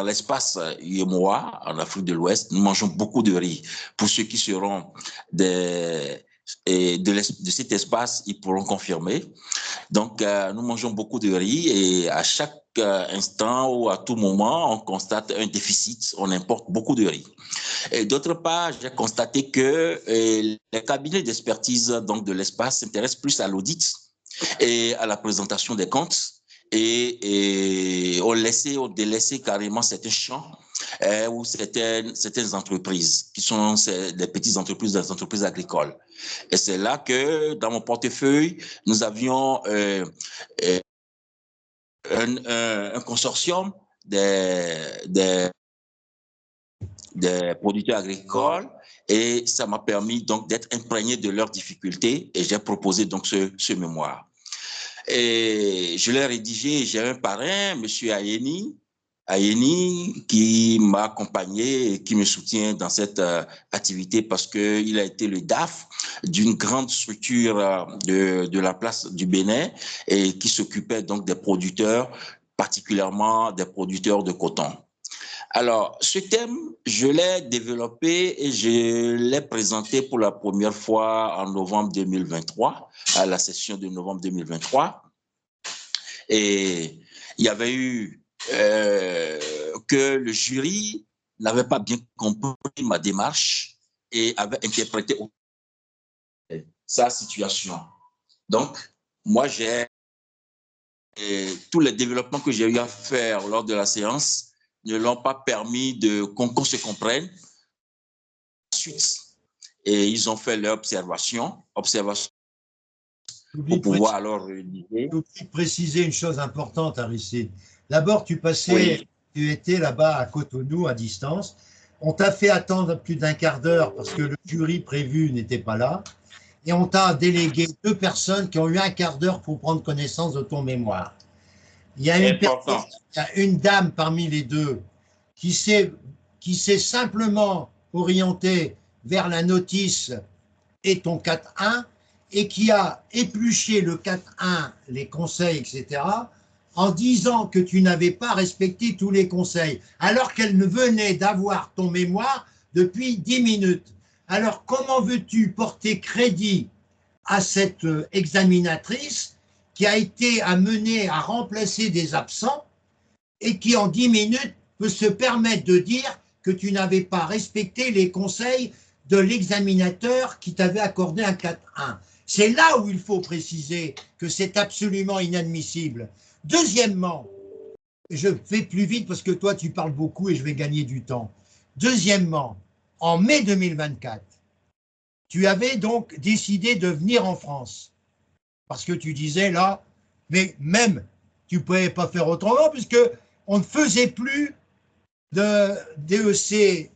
l'espace UEMOA, en Afrique de l'Ouest, nous mangeons beaucoup de riz. Pour ceux qui seront de cet espace, ils pourront confirmer. Donc, nous mangeons beaucoup de riz et à chaque instant ou à tout moment, on constate un déficit. On importe beaucoup de riz. Et d'autre part, j'ai constaté que les cabinets d'expertise donc de l'espace s'intéressent plus à l'audit et à la présentation des comptes et ont délaissé carrément certains champs ou certaines entreprises qui sont des petites entreprises, des entreprises agricoles. Et c'est là que dans mon portefeuille, nous avions un consortium des producteurs agricoles et ça m'a permis donc d'être imprégné de leurs difficultés et j'ai proposé donc ce mémoire. Et je l'ai rédigé, j'ai un parrain, M. Ayeni, qui m'a accompagné et qui me soutient dans cette activité parce qu'il a été le DAF d'une grande structure de la place du Bénin et qui s'occupait donc des producteurs, particulièrement des producteurs de coton. Alors, ce thème, je l'ai développé et je l'ai présenté pour la première fois en novembre 2023, à la session de novembre 2023. Et il y avait eu que le jury n'avait pas bien compris ma démarche et avait interprété sa situation. Donc, moi, tous les développements que j'ai eu à faire lors de la séance ne l'ont pas permis qu'on se comprenne. Ensuite, et ils ont fait leur observation pour pouvoir alors rédiger. Je préciser une chose importante, Aristide. D'abord, tu étais là-bas à Cotonou à distance. On t'a fait attendre plus d'1 quart d'heure parce que le jury prévu n'était pas là. Et on t'a délégué 2 personnes qui ont eu 1 quart d'heure pour prendre connaissance de ton mémoire. Il y a une dame parmi les 2 qui s'est simplement orientée vers la notice et ton 4.1 et qui a épluché le 4.1, les conseils, etc., en disant que tu n'avais pas respecté tous les conseils, alors qu'elle ne venait d'avoir ton mémoire depuis 10 minutes. Alors, comment veux-tu porter crédit à cette examinatrice qui a été amenée à remplacer des absents et qui, en 10 minutes, peut se permettre de dire que tu n'avais pas respecté les conseils de l'examinateur qui t'avait accordé un 4.1. C'est là où il faut préciser que c'est absolument inadmissible. Deuxièmement, je vais plus vite parce que toi, tu parles beaucoup et je vais gagner du temps. Deuxièmement, en mai 2024, tu avais donc décidé de venir en France parce que tu disais là, mais même, tu ne pouvais pas faire autrement puisque on ne faisait plus de DEC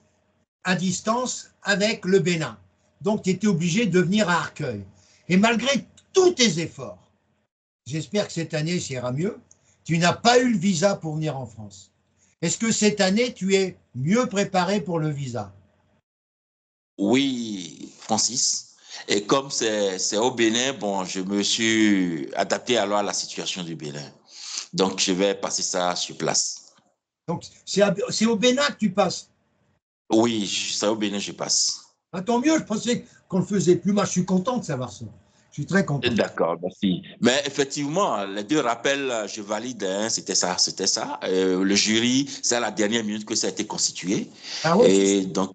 à distance avec le Bénin. Donc, tu étais obligé de venir à Arcueil. Et malgré tous tes efforts, j'espère que cette année, ça ira mieux, tu n'as pas eu le visa pour venir en France. Est-ce que cette année, tu es mieux préparé pour le visa? Oui, Francis. Et comme c'est au Bénin, bon, je me suis adapté alors à la situation du Bénin. Donc, je vais passer ça sur place. Donc, c'est au Bénin que tu passes? Oui, c'est au Bénin, je passe. Ah, tant mieux, je pensais qu'on ne le faisait plus. Moi, je suis content de savoir ça. Je suis très content. D'accord, merci. Mais effectivement, les 2 rappels, je valide, hein, c'était ça. Le jury, c'est à la dernière minute que ça a été constitué. Ah ouais, et donc,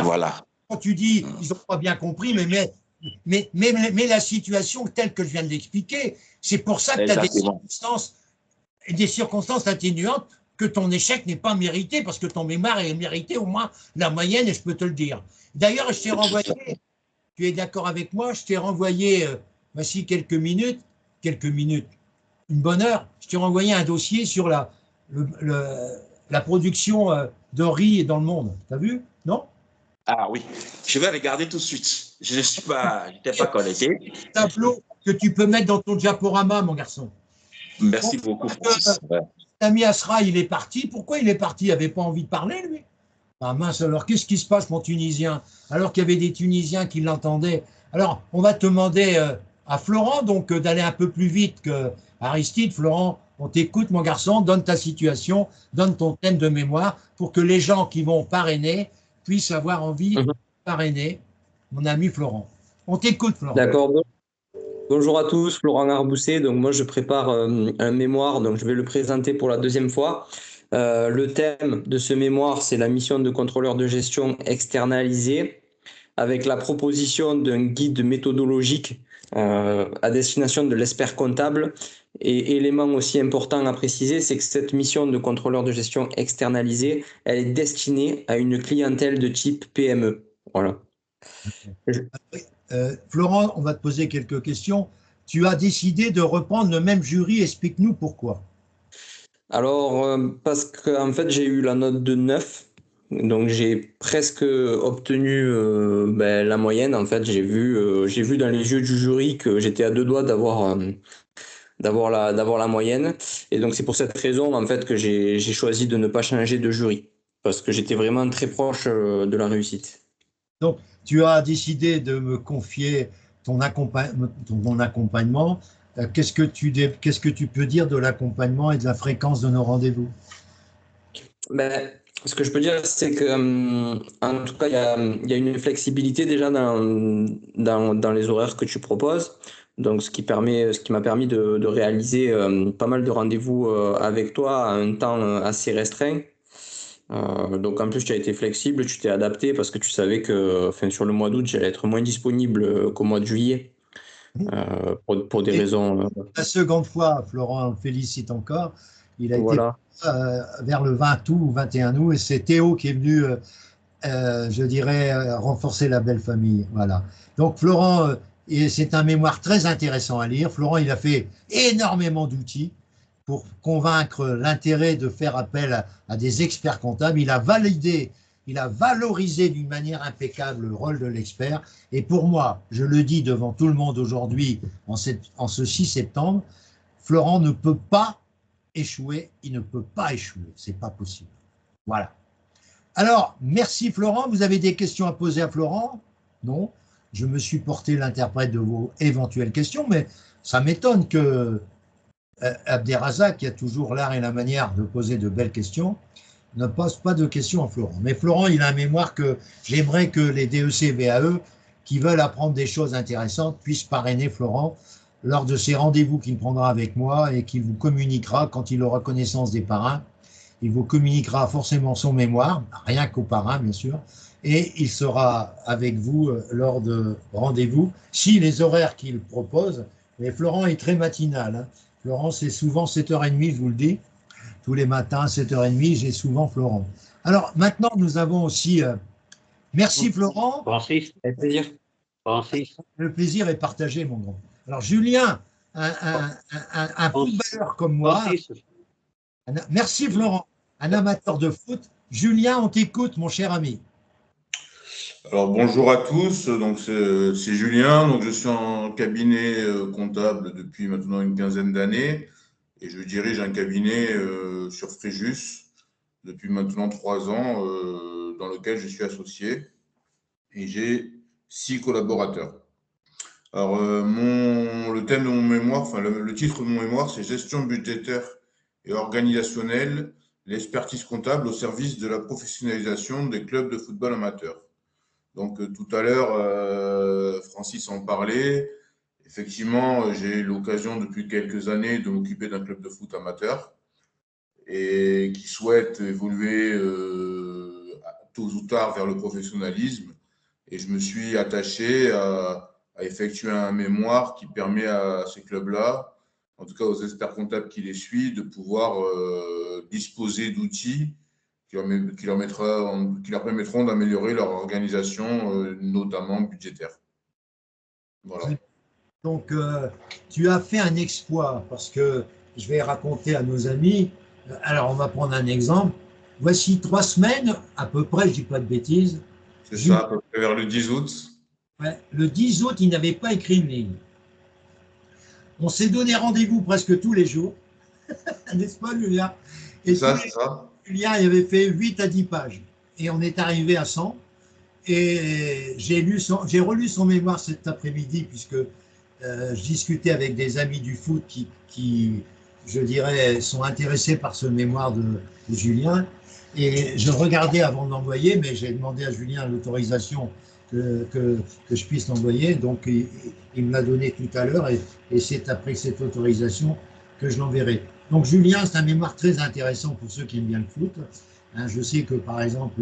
voilà. Quand tu dis ils n'ont pas bien compris, mais la situation telle que je viens de l'expliquer, c'est pour ça que tu as des circonstances atténuantes que ton échec n'est pas mérité, parce que ton mémoire est mérité au moins la moyenne, et je peux te le dire. D'ailleurs, je t'ai renvoyé, tu es d'accord avec moi, je t'ai renvoyé, voici quelques minutes, une bonne heure, je t'ai renvoyé un dossier sur la production de riz dans le monde. Tu as vu? Non? Ah oui, je vais regarder tout de suite. Je n'étais pas connecté. Tableau que tu peux mettre dans ton diaporama, mon garçon. Merci beaucoup, Francis. L'ami Asra, il est parti. Pourquoi il est parti? Il n'avait pas envie de parler, lui. Ah mince, alors qu'est-ce qui se passe, mon Tunisien? Alors qu'il y avait des Tunisiens qui l'entendaient. Alors, on va te demander à Florent, donc, d'aller un peu plus vite que Aristide. Florent, On t'écoute, mon garçon, donne ta situation, donne ton thème de mémoire pour que les gens qui vont parrainer puissent avoir envie de parrainer mon ami Florent. On t'écoute, Florent. D'accord. Bonjour à tous, Florent Arbousset. Donc moi, je prépare un mémoire, donc je vais le présenter pour la deuxième fois. Le thème de ce mémoire, c'est la mission de contrôleur de gestion externalisée, avec la proposition d'un guide méthodologique à destination de l'expert comptable. Et élément aussi important à préciser, c'est que cette mission de contrôleur de gestion externalisée, elle est destinée à une clientèle de type PME. Voilà. Florent, on va te poser quelques questions. Tu as décidé de reprendre le même jury, explique-nous pourquoi. Alors, parce qu'en fait, j'ai eu la note de 9, donc j'ai presque obtenu la moyenne. En fait, j'ai vu dans les yeux du jury que j'étais à 2 doigts d'avoir la moyenne. Et donc, c'est pour cette raison, en fait, que j'ai choisi de ne pas changer de jury, parce que j'étais vraiment très proche de la réussite. Donc, tu as décidé de me confier ton accompagnement. Qu'est-ce que tu peux dire de l'accompagnement et de la fréquence de nos rendez-vous? Ce que je peux dire, c'est que, en tout cas, il y a une flexibilité déjà dans les horaires que tu proposes. Donc, ce qui m'a permis de réaliser pas mal de rendez-vous avec toi à un temps assez restreint. Donc, en plus, tu as été flexible, tu t'es adapté parce que tu savais que sur le mois d'août, j'allais être moins disponible qu'au mois de juillet pour des raisons. La seconde fois, Florent, on le félicite encore. Il a Voilà. été vers le 20 août ou 21 août et c'est Théo qui est venu, je dirais, renforcer la belle famille. Voilà. Donc, Florent, c'est un mémoire très intéressant à lire. Florent, il a fait énormément d'outils pour convaincre l'intérêt de faire appel à des experts comptables. Il a valorisé d'une manière impeccable le rôle de l'expert. Et pour moi, je le dis devant tout le monde aujourd'hui, en ce 6 septembre, Florent ne peut pas échouer. Il ne peut pas échouer. C'est pas possible. Voilà. Alors, merci Florent. Vous avez des questions à poser à Florent? Non. Je me suis porté l'interprète de vos éventuelles questions, mais ça m'étonne que Abderrazak, qui a toujours l'art et la manière de poser de belles questions, ne pose pas de questions à Florent. Mais Florent, il a un mémoire que j'aimerais que les DEC VAE qui veulent apprendre des choses intéressantes puissent parrainer Florent lors de ces rendez-vous qu'il prendra avec moi et qu'il vous communiquera quand il aura connaissance des parrains. Il vous communiquera forcément son mémoire, rien qu'aux parrains bien sûr, et il sera avec vous lors de rendez-vous, si les horaires qu'il propose. Mais Florent est très matinal. Hein. Florent, c'est souvent 7h30, je vous le dis. Tous les matins, 7h30, j'ai souvent Florent. Alors, maintenant, nous avons aussi... merci, Florent. Francis, Avec plaisir. Francis. Le plaisir est partagé, mon grand. Alors, Julien, un footballeur comme moi... Francis. Merci, Florent. Un amateur de foot. Julien, on t'écoute, mon cher ami. Alors bonjour à tous, donc c'est Julien, donc je suis en cabinet comptable depuis maintenant une quinzaine d'années et je dirige un cabinet sur Fréjus depuis maintenant 3 ans dans lequel je suis associé et j'ai 6 collaborateurs. Alors le thème de mon mémoire, enfin le titre de mon mémoire, c'est gestion budgétaire et organisationnelle, l'expertise comptable au service de la professionnalisation des clubs de football amateur. Donc, tout à l'heure, Francis en parlait. Effectivement, j'ai eu l'occasion depuis quelques années de m'occuper d'un club de foot amateur et qui souhaite évoluer tôt ou tard vers le professionnalisme. Et je me suis attaché à effectuer un mémoire qui permet à ces clubs-là, en tout cas aux experts comptables qui les suivent, de pouvoir disposer d'outils qui leur permettront d'améliorer leur organisation, notamment budgétaire. Voilà. Donc, tu as fait un exploit, parce que je vais raconter à nos amis. Alors, on va prendre un exemple. Voici 3 semaines, à peu près, je ne dis pas de bêtises. C'est ça, à peu près vers le 10 août. Ouais, le 10 août, il n'avait pas écrit une ligne. On s'est donné rendez-vous presque tous les jours, n'est-ce pas, Julien? C'est ça. Julien il avait fait 8 à 10 pages. Et on est arrivé à 100. Et j'ai relu son mémoire cet après-midi, puisque je discutais avec des amis du foot qui je dirais, sont intéressés par ce mémoire de Julien. Et je regardais avant de l'envoyer, mais j'ai demandé à Julien l'autorisation que je puisse l'envoyer. Donc, il me l'a donné tout à l'heure et c'est après cette autorisation que je l'enverrai. Donc, Julien, c'est un mémoire très intéressant pour ceux qui aiment bien le foot. Hein, je sais que, par exemple,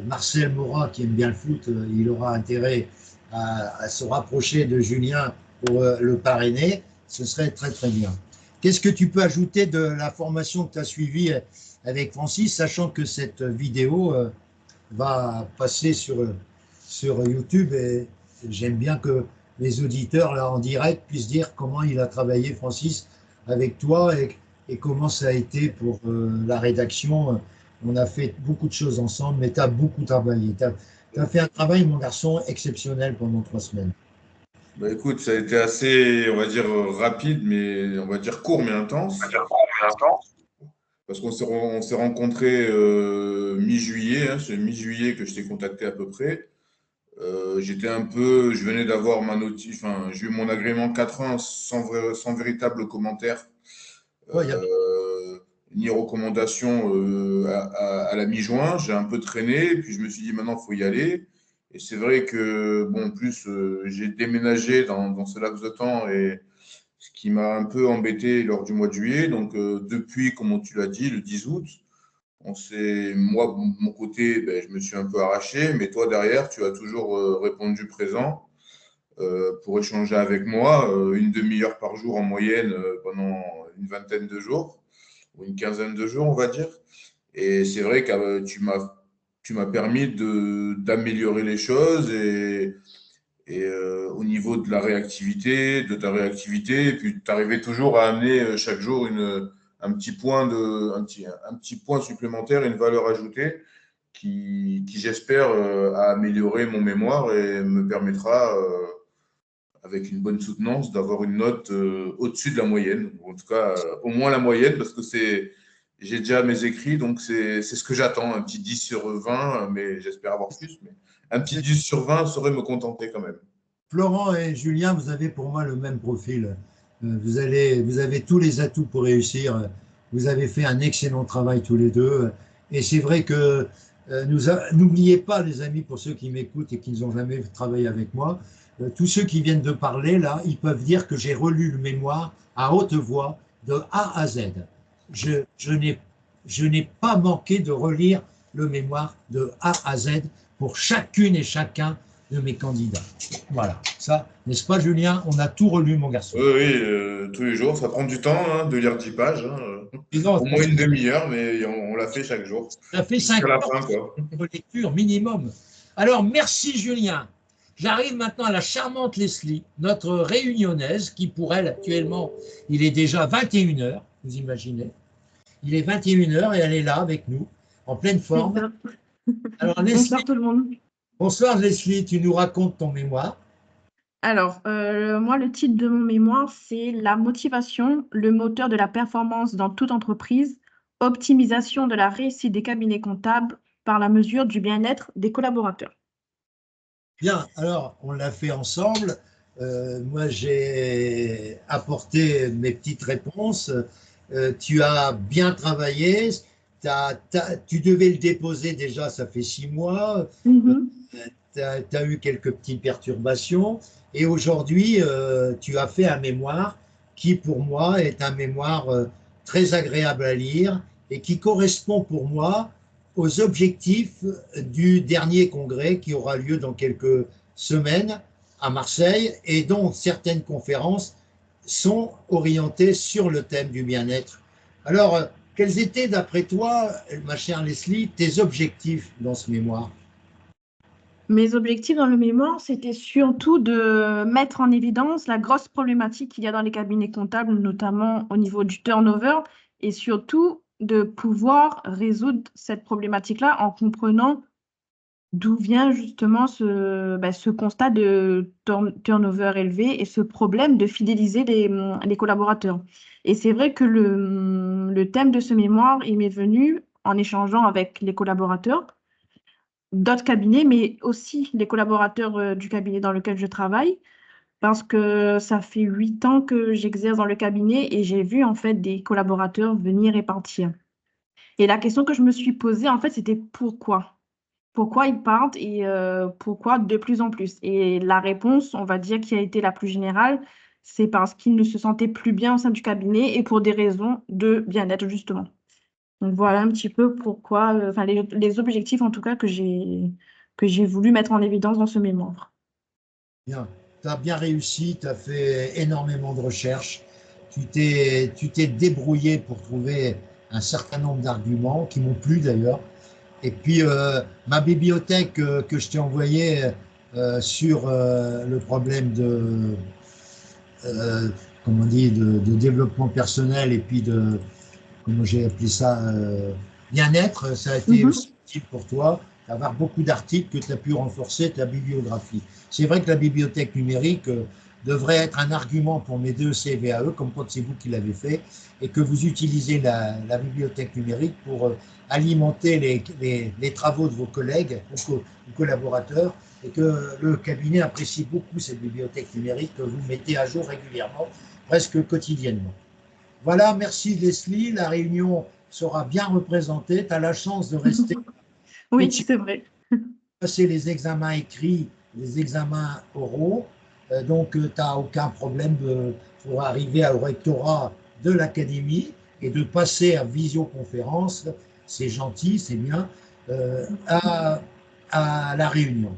Marcel Morat, qui aime bien le foot, il aura intérêt à se rapprocher de Julien pour le parrainer. Ce serait très, très bien. Qu'est-ce que tu peux ajouter de la formation que tu as suivie avec Francis, sachant que cette vidéo va passer sur YouTube et j'aime bien que les auditeurs là en direct puissent dire comment il a travaillé Francis avec toi et comment ça a été pour la rédaction. On a fait beaucoup de choses ensemble, mais tu as beaucoup travaillé. Tu as fait un travail, mon garçon, exceptionnel pendant 3 semaines. Bah écoute, ça a été assez, on va dire, rapide, mais on va dire court, mais intense. Parce qu'on s'est rencontrés mi-juillet, hein, c'est mi-juillet que je t'ai contacté à peu près. Je venais d'avoir ma notice, enfin, j'ai eu mon agrément 4 ans sans véritable commentaire, ni recommandation à la mi-juin. J'ai un peu traîné, puis je me suis dit maintenant, il faut y aller. Et c'est vrai que, bon, en plus, j'ai déménagé dans ce laps de temps, et ce qui m'a un peu embêté lors du mois de juillet. Donc, depuis, comme tu l'as dit, le 10 août, moi, de mon côté, ben, je me suis un peu arraché, mais toi, derrière, tu as toujours répondu présent pour échanger avec moi, une demi-heure par jour en moyenne pendant une vingtaine de jours, ou une quinzaine de jours, on va dire. Et c'est vrai que tu m'as permis d'améliorer les choses et au niveau de ta réactivité, et puis tu arrivais toujours à amener chaque jour un petit point supplémentaire, une valeur ajoutée qui j'espère, a amélioré mon mémoire et me permettra, avec une bonne soutenance, d'avoir une note au-dessus de la moyenne, ou en tout cas au moins la moyenne, parce que j'ai déjà mes écrits, donc c'est ce que j'attends, un petit 10 sur 20, mais j'espère avoir plus, mais un petit 10 sur 20 saurait me contenter quand même. Florent et Julien, vous avez pour moi le même profil. Vous avez tous les atouts pour réussir. Vous avez fait un excellent travail tous les deux. Et c'est vrai que n'oubliez pas, les amis, pour ceux qui m'écoutent et qui n'ont jamais travaillé avec moi, tous ceux qui viennent de parler, là, ils peuvent dire que j'ai relu le mémoire à haute voix de A à Z. Je n'ai pas manqué de relire le mémoire de A à Z pour chacune et chacun de mes candidats. Voilà, ça, n'est-ce pas Julien? On a tout relu, mon garçon. Oui, tous les jours, ça prend du temps de lire 10 pages, au moins une demi-heure, mais on l'a fait chaque jour. Ça fait 5 heures de lecture minimum. Alors, merci Julien. J'arrive maintenant à la charmante Leslie, notre réunionnaise, qui pour elle, actuellement, il est déjà 21h, vous imaginez. Il est 21h et elle est là avec nous, en pleine forme. Alors, Leslie, bonsoir tout le monde. Bonsoir Leslie, tu nous racontes ton mémoire. Alors, moi, le titre de mon mémoire, c'est « La motivation, le moteur de la performance dans toute entreprise, optimisation de la réussite des cabinets comptables par la mesure du bien-être des collaborateurs ». Bien, alors, on l'a fait ensemble. Moi, j'ai apporté mes petites réponses. Tu as bien travaillé. Tu devais le déposer déjà, ça fait 6 mois. Tu as eu quelques petites perturbations. Et aujourd'hui, tu as fait un mémoire qui, pour moi, est un mémoire très agréable à lire et qui correspond pour moi aux objectifs du dernier congrès qui aura lieu dans quelques semaines à Marseille et dont certaines conférences sont orientées sur le thème du bien-être. Alors, quels étaient, d'après toi, ma chère Leslie, tes objectifs dans ce mémoire? Mes objectifs dans le mémoire, c'était surtout de mettre en évidence la grosse problématique qu'il y a dans les cabinets comptables, notamment au niveau du turnover, et surtout de pouvoir résoudre cette problématique-là en comprenant d'où vient justement ce constat de turnover élevé et ce problème de fidéliser les collaborateurs. Et c'est vrai que le thème de ce mémoire, il m'est venu en échangeant avec les collaborateurs d'autres cabinets, mais aussi les collaborateurs du cabinet dans lequel je travaille, parce que ça fait 8 ans que j'exerce dans le cabinet et j'ai vu en fait des collaborateurs venir et partir. Et la question que je me suis posée, en fait, c'était pourquoi? Pourquoi ils partent et pourquoi de plus en plus? Et la réponse, on va dire, qui a été la plus générale, c'est parce qu'ils ne se sentaient plus bien au sein du cabinet et pour des raisons de bien-être, justement. Donc voilà un petit peu pourquoi, enfin les objectifs en tout cas que j'ai voulu mettre en évidence dans ce mémoire. Bien, tu as bien réussi, tu as fait énormément de recherches, tu t'es débrouillé pour trouver un certain nombre d'arguments qui m'ont plu d'ailleurs. Et puis, ma bibliothèque que je t'ai envoyée sur le problème euh, comment on dit, de développement personnel et puis de, comment j'ai appelé ça, bien-être, ça a été aussi utile pour toi d'avoir beaucoup d'articles que tu as pu renforcer ta bibliographie. C'est vrai que la bibliothèque numérique devrait être un argument pour mes deux CVAE, comme quand c'est vous qui l'avez fait, et que vous utilisez la bibliothèque numérique pour alimenter les travaux de vos collègues, vos collaborateurs, et que le cabinet apprécie beaucoup cette bibliothèque numérique que vous mettez à jour régulièrement, presque quotidiennement. Voilà, merci Leslie. La réunion sera bien représentée. Tu as la chance de rester. Oui, c'est vrai. Passer les examens écrits, les examens oraux. Donc, tu n'as aucun problème pour arriver au rectorat de l'académie et de passer à visioconférence. C'est gentil, c'est bien, à la réunion.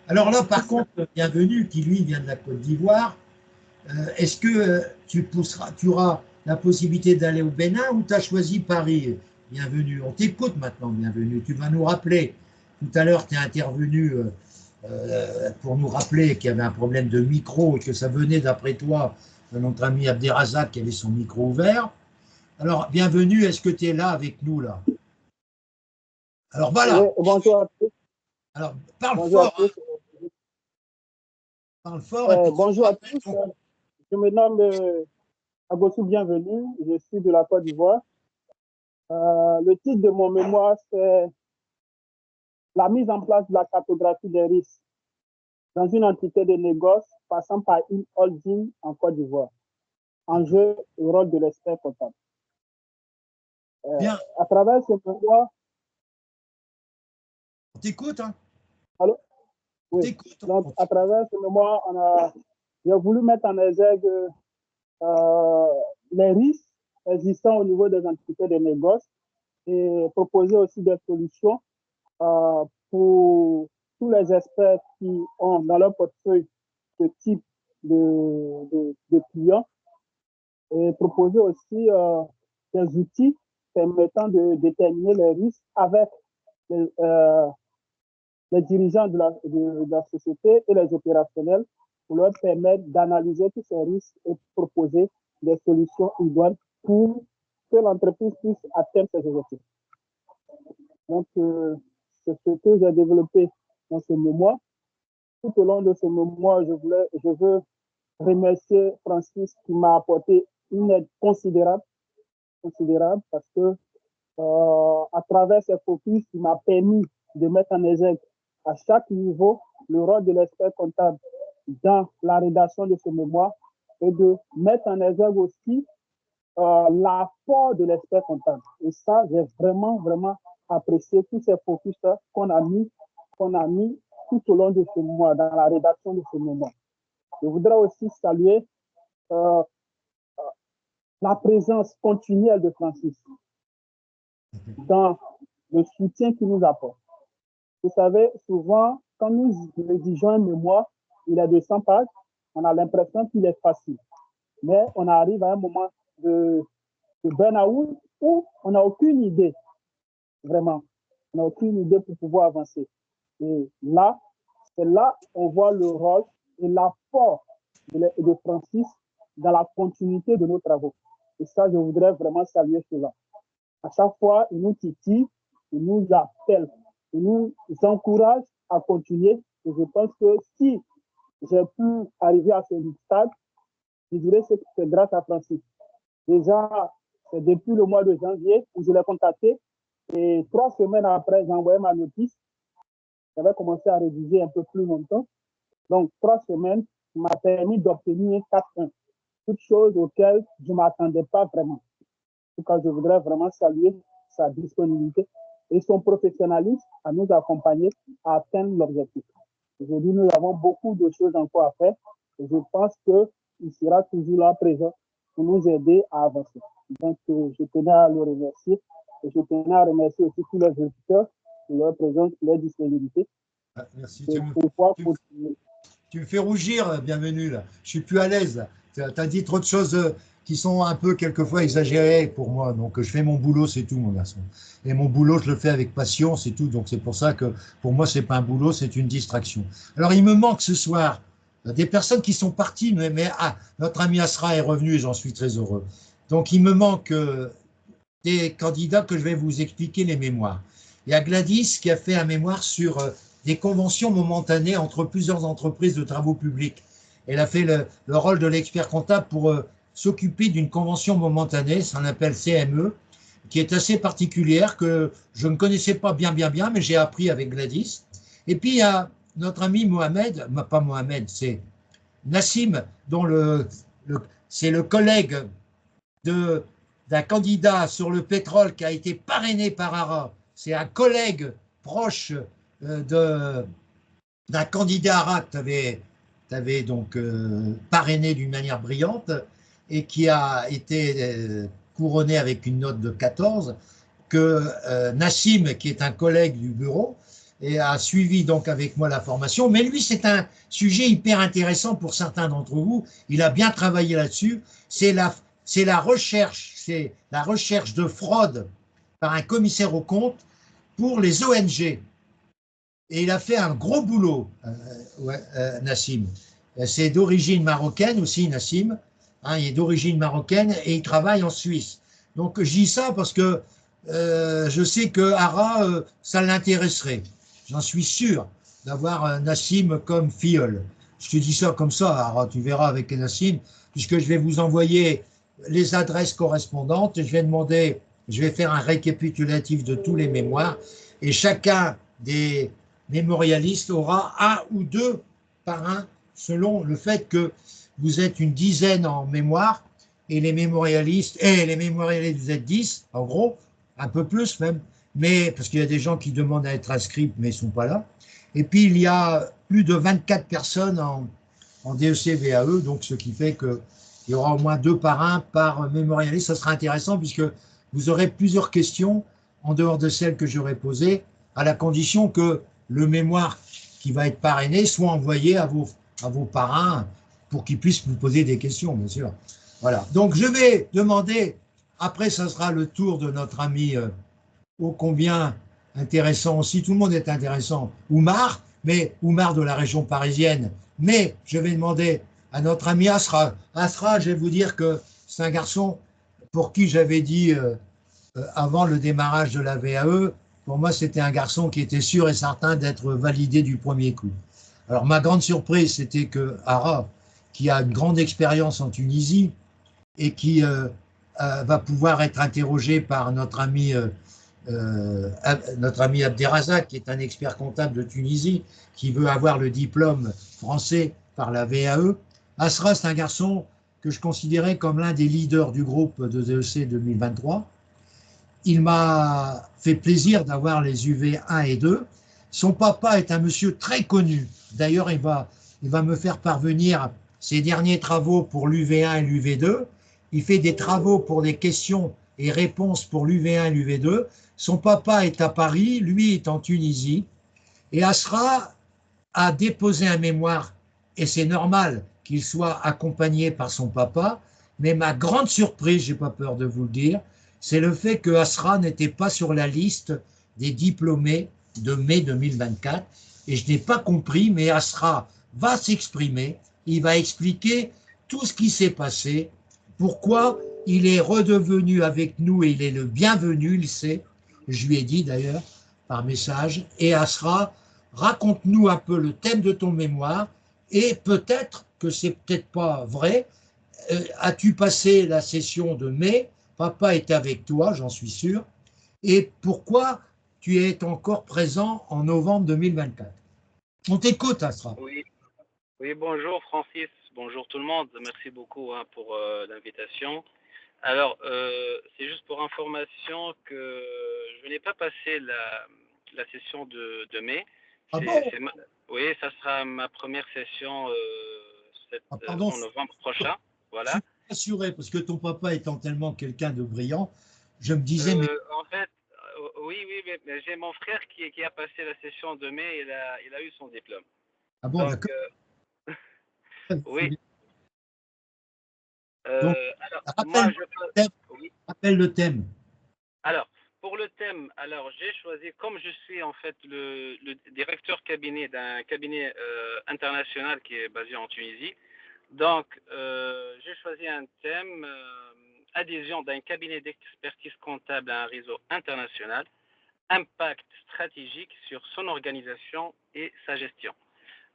Alors là, par contre, bienvenue, qui lui vient de la Côte d'Ivoire. Est-ce que tu auras la possibilité d'aller au Bénin ou tu as choisi Paris? Bienvenue. On t'écoute maintenant, bienvenue. Tu vas nous rappeler. Tout à l'heure, tu es intervenu pour nous rappeler qu'il y avait un problème de micro et que ça venait, d'après toi, de notre ami Abderrazak qui avait son micro ouvert. Alors, bienvenue. Est-ce que tu es là avec nous, là? Alors, voilà. Oui, bonjour à tous. Alors, parle Bonjour à fort. tous. Hein. Parle fort. Et puis, Bonjour à tous. Je me nomme Agossou Bienvenue. Je suis de la Côte d'Ivoire. Le titre de mon mémoire, c'est la mise en place de la cartographie des risques dans une entité de négoce passant par une holding en Côte d'Ivoire. Enjeu et rôle de l'expert comptable. Bien. À travers ce mémoire. On t'écoute, hein? Allô? Oui. Donc, à travers ce mémoire, j'ai voulu mettre en exergue les risques existants au niveau des entités de négoce et proposer aussi des solutions pour tous les experts qui ont dans leur portefeuille ce type de clients et proposer aussi des outils permettant de déterminer les risques avec les dirigeants de la société et les opérationnels pour leur permettre d'analyser tous ces risques et proposer des solutions idoines pour que l'entreprise puisse atteindre ses objectifs. Donc, c'est ce que j'ai développé dans ce mémoire. Tout au long de ce mémoire, je veux remercier Francis qui m'a apporté une aide considérable parce que à travers ces focus, il m'a permis de mettre en exergue à chaque niveau le rôle de l'expert comptable dans la rédaction de ce mémoire et de mettre en exergue aussi l'apport de l'expert comptable. Et ça, j'ai vraiment, vraiment apprécié tous ces focus qu'on a mis tout au long de ce mémoire, dans la rédaction de ce mémoire. Je voudrais aussi saluer la présence continuelle de Francis dans le soutien qu'il nous apporte. Vous savez, souvent, quand nous rédigeons un mémoire, il est de 100 pages, on a l'impression qu'il est facile. Mais on arrive à un moment de burn-out où on n'a aucune idée, vraiment. On n'a aucune idée pour pouvoir avancer. Et là, c'est là qu'on voit le rôle et l'apport de Francis dans la continuité de nos travaux. Et ça, je voudrais vraiment saluer cela. À chaque fois, il nous titille, il nous appelle, il nous encourage à continuer. Et je pense que si j'ai pu arriver à ce stade, je dirais que c'est grâce à Francis. Déjà, c'est depuis le mois de janvier où je l'ai contacté. Et 3 semaines après, j'ai envoyé ma notice. J'avais commencé à rédiger un peu plus longtemps. Donc, 3 semaines, m'a permis d'obtenir 4 points. Toutes choses auxquelles je ne m'attendais pas vraiment. En tout cas, je voudrais vraiment saluer sa disponibilité et son professionnalisme à nous accompagner à atteindre l'objectif. Aujourd'hui, nous avons beaucoup de choses encore à faire et je pense qu'il sera toujours là présent pour nous aider à avancer. Donc, je tenais à le remercier et je tenais à remercier aussi tous les auditeurs pour leur présence, leur disponibilité. Ah, merci. Tu me fais rougir, bienvenue là. Je suis plus à l'aise. Tu as dit trop de choses qui sont un peu quelquefois exagérées pour moi. Donc je fais mon boulot, c'est tout, mon garçon. Et mon boulot, je le fais avec passion, c'est tout. Donc c'est pour ça que pour moi, c'est pas un boulot, c'est une distraction. Alors il me manque ce soir des personnes qui sont parties, mais notre ami Asra est revenu et j'en suis très heureux. Donc il me manque des candidats que je vais vous expliquer les mémoires. Il y a Gladys qui a fait un mémoire sur des conventions momentanées entre plusieurs entreprises de travaux publics. Elle a fait le rôle de l'expert comptable pour s'occuper d'une convention momentanée, ça s'appelle CME, qui est assez particulière, que je ne connaissais pas bien, mais j'ai appris avec Gladys. Et puis il y a notre ami Mohamed, pas Mohamed, c'est Nassim, dont c'est le collègue d'un candidat sur le pétrole qui a été parrainé par ARA. C'est un collègue proche d'un candidat ARA que tu avais donc parrainé d'une manière brillante et qui a été couronné avec une note de 14, que Nassim, qui est un collègue du bureau, et a suivi donc avec moi la formation. Mais lui, c'est un sujet hyper intéressant pour certains d'entre vous. Il a bien travaillé là-dessus. C'est la recherche de fraude par un commissaire aux comptes pour les ONG. Et il a fait un gros boulot, Nassim. C'est d'origine marocaine aussi, Nassim. Hein, il est d'origine marocaine et il travaille en Suisse. Donc je dis ça parce que je sais que Ara, ça l'intéresserait. J'en suis sûr d'avoir Nassim comme filleul. Je te dis ça comme ça, Ara, tu verras avec Nassim, puisque je vais vous envoyer les adresses correspondantes et je vais faire un récapitulatif de tous les mémoires et chacun des mémorialistes aura un ou deux parrains selon le fait que vous êtes une dizaine en mémoire et les mémorialistes, vous êtes 10 en gros, un peu plus même, mais parce qu'il y a des gens qui demandent à être inscrits mais ils ne sont pas là. Et puis il y a plus de 24 personnes en DEC-VAE, donc ce qui fait qu'il y aura au moins 2 parrains par mémorialiste. Ça sera intéressant puisque vous aurez plusieurs questions en dehors de celles que j'aurais posées, à la condition que le mémoire qui va être parrainé soit envoyé à vos parrains pour qu'ils puissent vous poser des questions, bien sûr. Voilà. Donc, je vais demander, après, ça sera le tour de notre ami ô combien intéressant aussi, tout le monde est intéressant, Oumar, mais Oumar de la région parisienne. Mais je vais demander à notre ami Asra. Asra, je vais vous dire que c'est un garçon pour qui j'avais dit avant le démarrage de la VAE, pour moi, c'était un garçon qui était sûr et certain d'être validé du premier coup. Alors, ma grande surprise, c'était que Ara, qui a une grande expérience en Tunisie et qui va pouvoir être interrogé par notre ami Abderrazak, qui est un expert comptable de Tunisie, qui veut avoir le diplôme français par la VAE. Asra, c'est un garçon que je considérais comme l'un des leaders du groupe de DEC 2023. Il m'a fait plaisir d'avoir les UV 1 et 2. Son papa est un monsieur très connu. D'ailleurs, il va me faire parvenir ses derniers travaux pour l'UV1 et l'UV2. Il fait des travaux pour des questions et réponses pour l'UV1 et l'UV2. Son papa est à Paris, lui est en Tunisie. Et Asra a déposé un mémoire, et c'est normal qu'il soit accompagné par son papa. Mais ma grande surprise, je n'ai pas peur de vous le dire, c'est le fait que Asra n'était pas sur la liste des diplômés de mai 2024. Et je n'ai pas compris, mais Asra va s'exprimer, il va expliquer tout ce qui s'est passé, pourquoi il est redevenu avec nous et il est le bienvenu, il sait, je lui ai dit d'ailleurs par message. Et Asra, raconte-nous un peu le thème de ton mémoire et peut-être que c'est peut-être pas vrai. As-tu passé la session de mai? Papa est avec toi, j'en suis sûr. Et pourquoi tu es encore présent en novembre 2024? On t'écoute, Asra. Oui, Oui, bonjour Francis, bonjour tout le monde. Merci beaucoup pour l'invitation. Alors, c'est juste pour information que je n'ai pas passé la session de mai. Ah bon? Oui, ça sera ma première session Ah, pardon, en novembre prochain. je Voilà. suis assuré, parce que ton papa étant tellement quelqu'un de brillant, je me disais, mais En fait, oui, mais j'ai mon frère qui a passé la session de mai, il a eu son diplôme. ah bon, Donc, d'accord. oui. Donc, Alors, moi, rappelle oui. rappelle le thème. Alors, pour le thème, alors j'ai choisi, comme je suis en fait le directeur cabinet d'un cabinet international qui est basé en Tunisie, donc j'ai choisi un thème adhésion d'un cabinet d'expertise comptable à un réseau international, impact stratégique sur son organisation et sa gestion.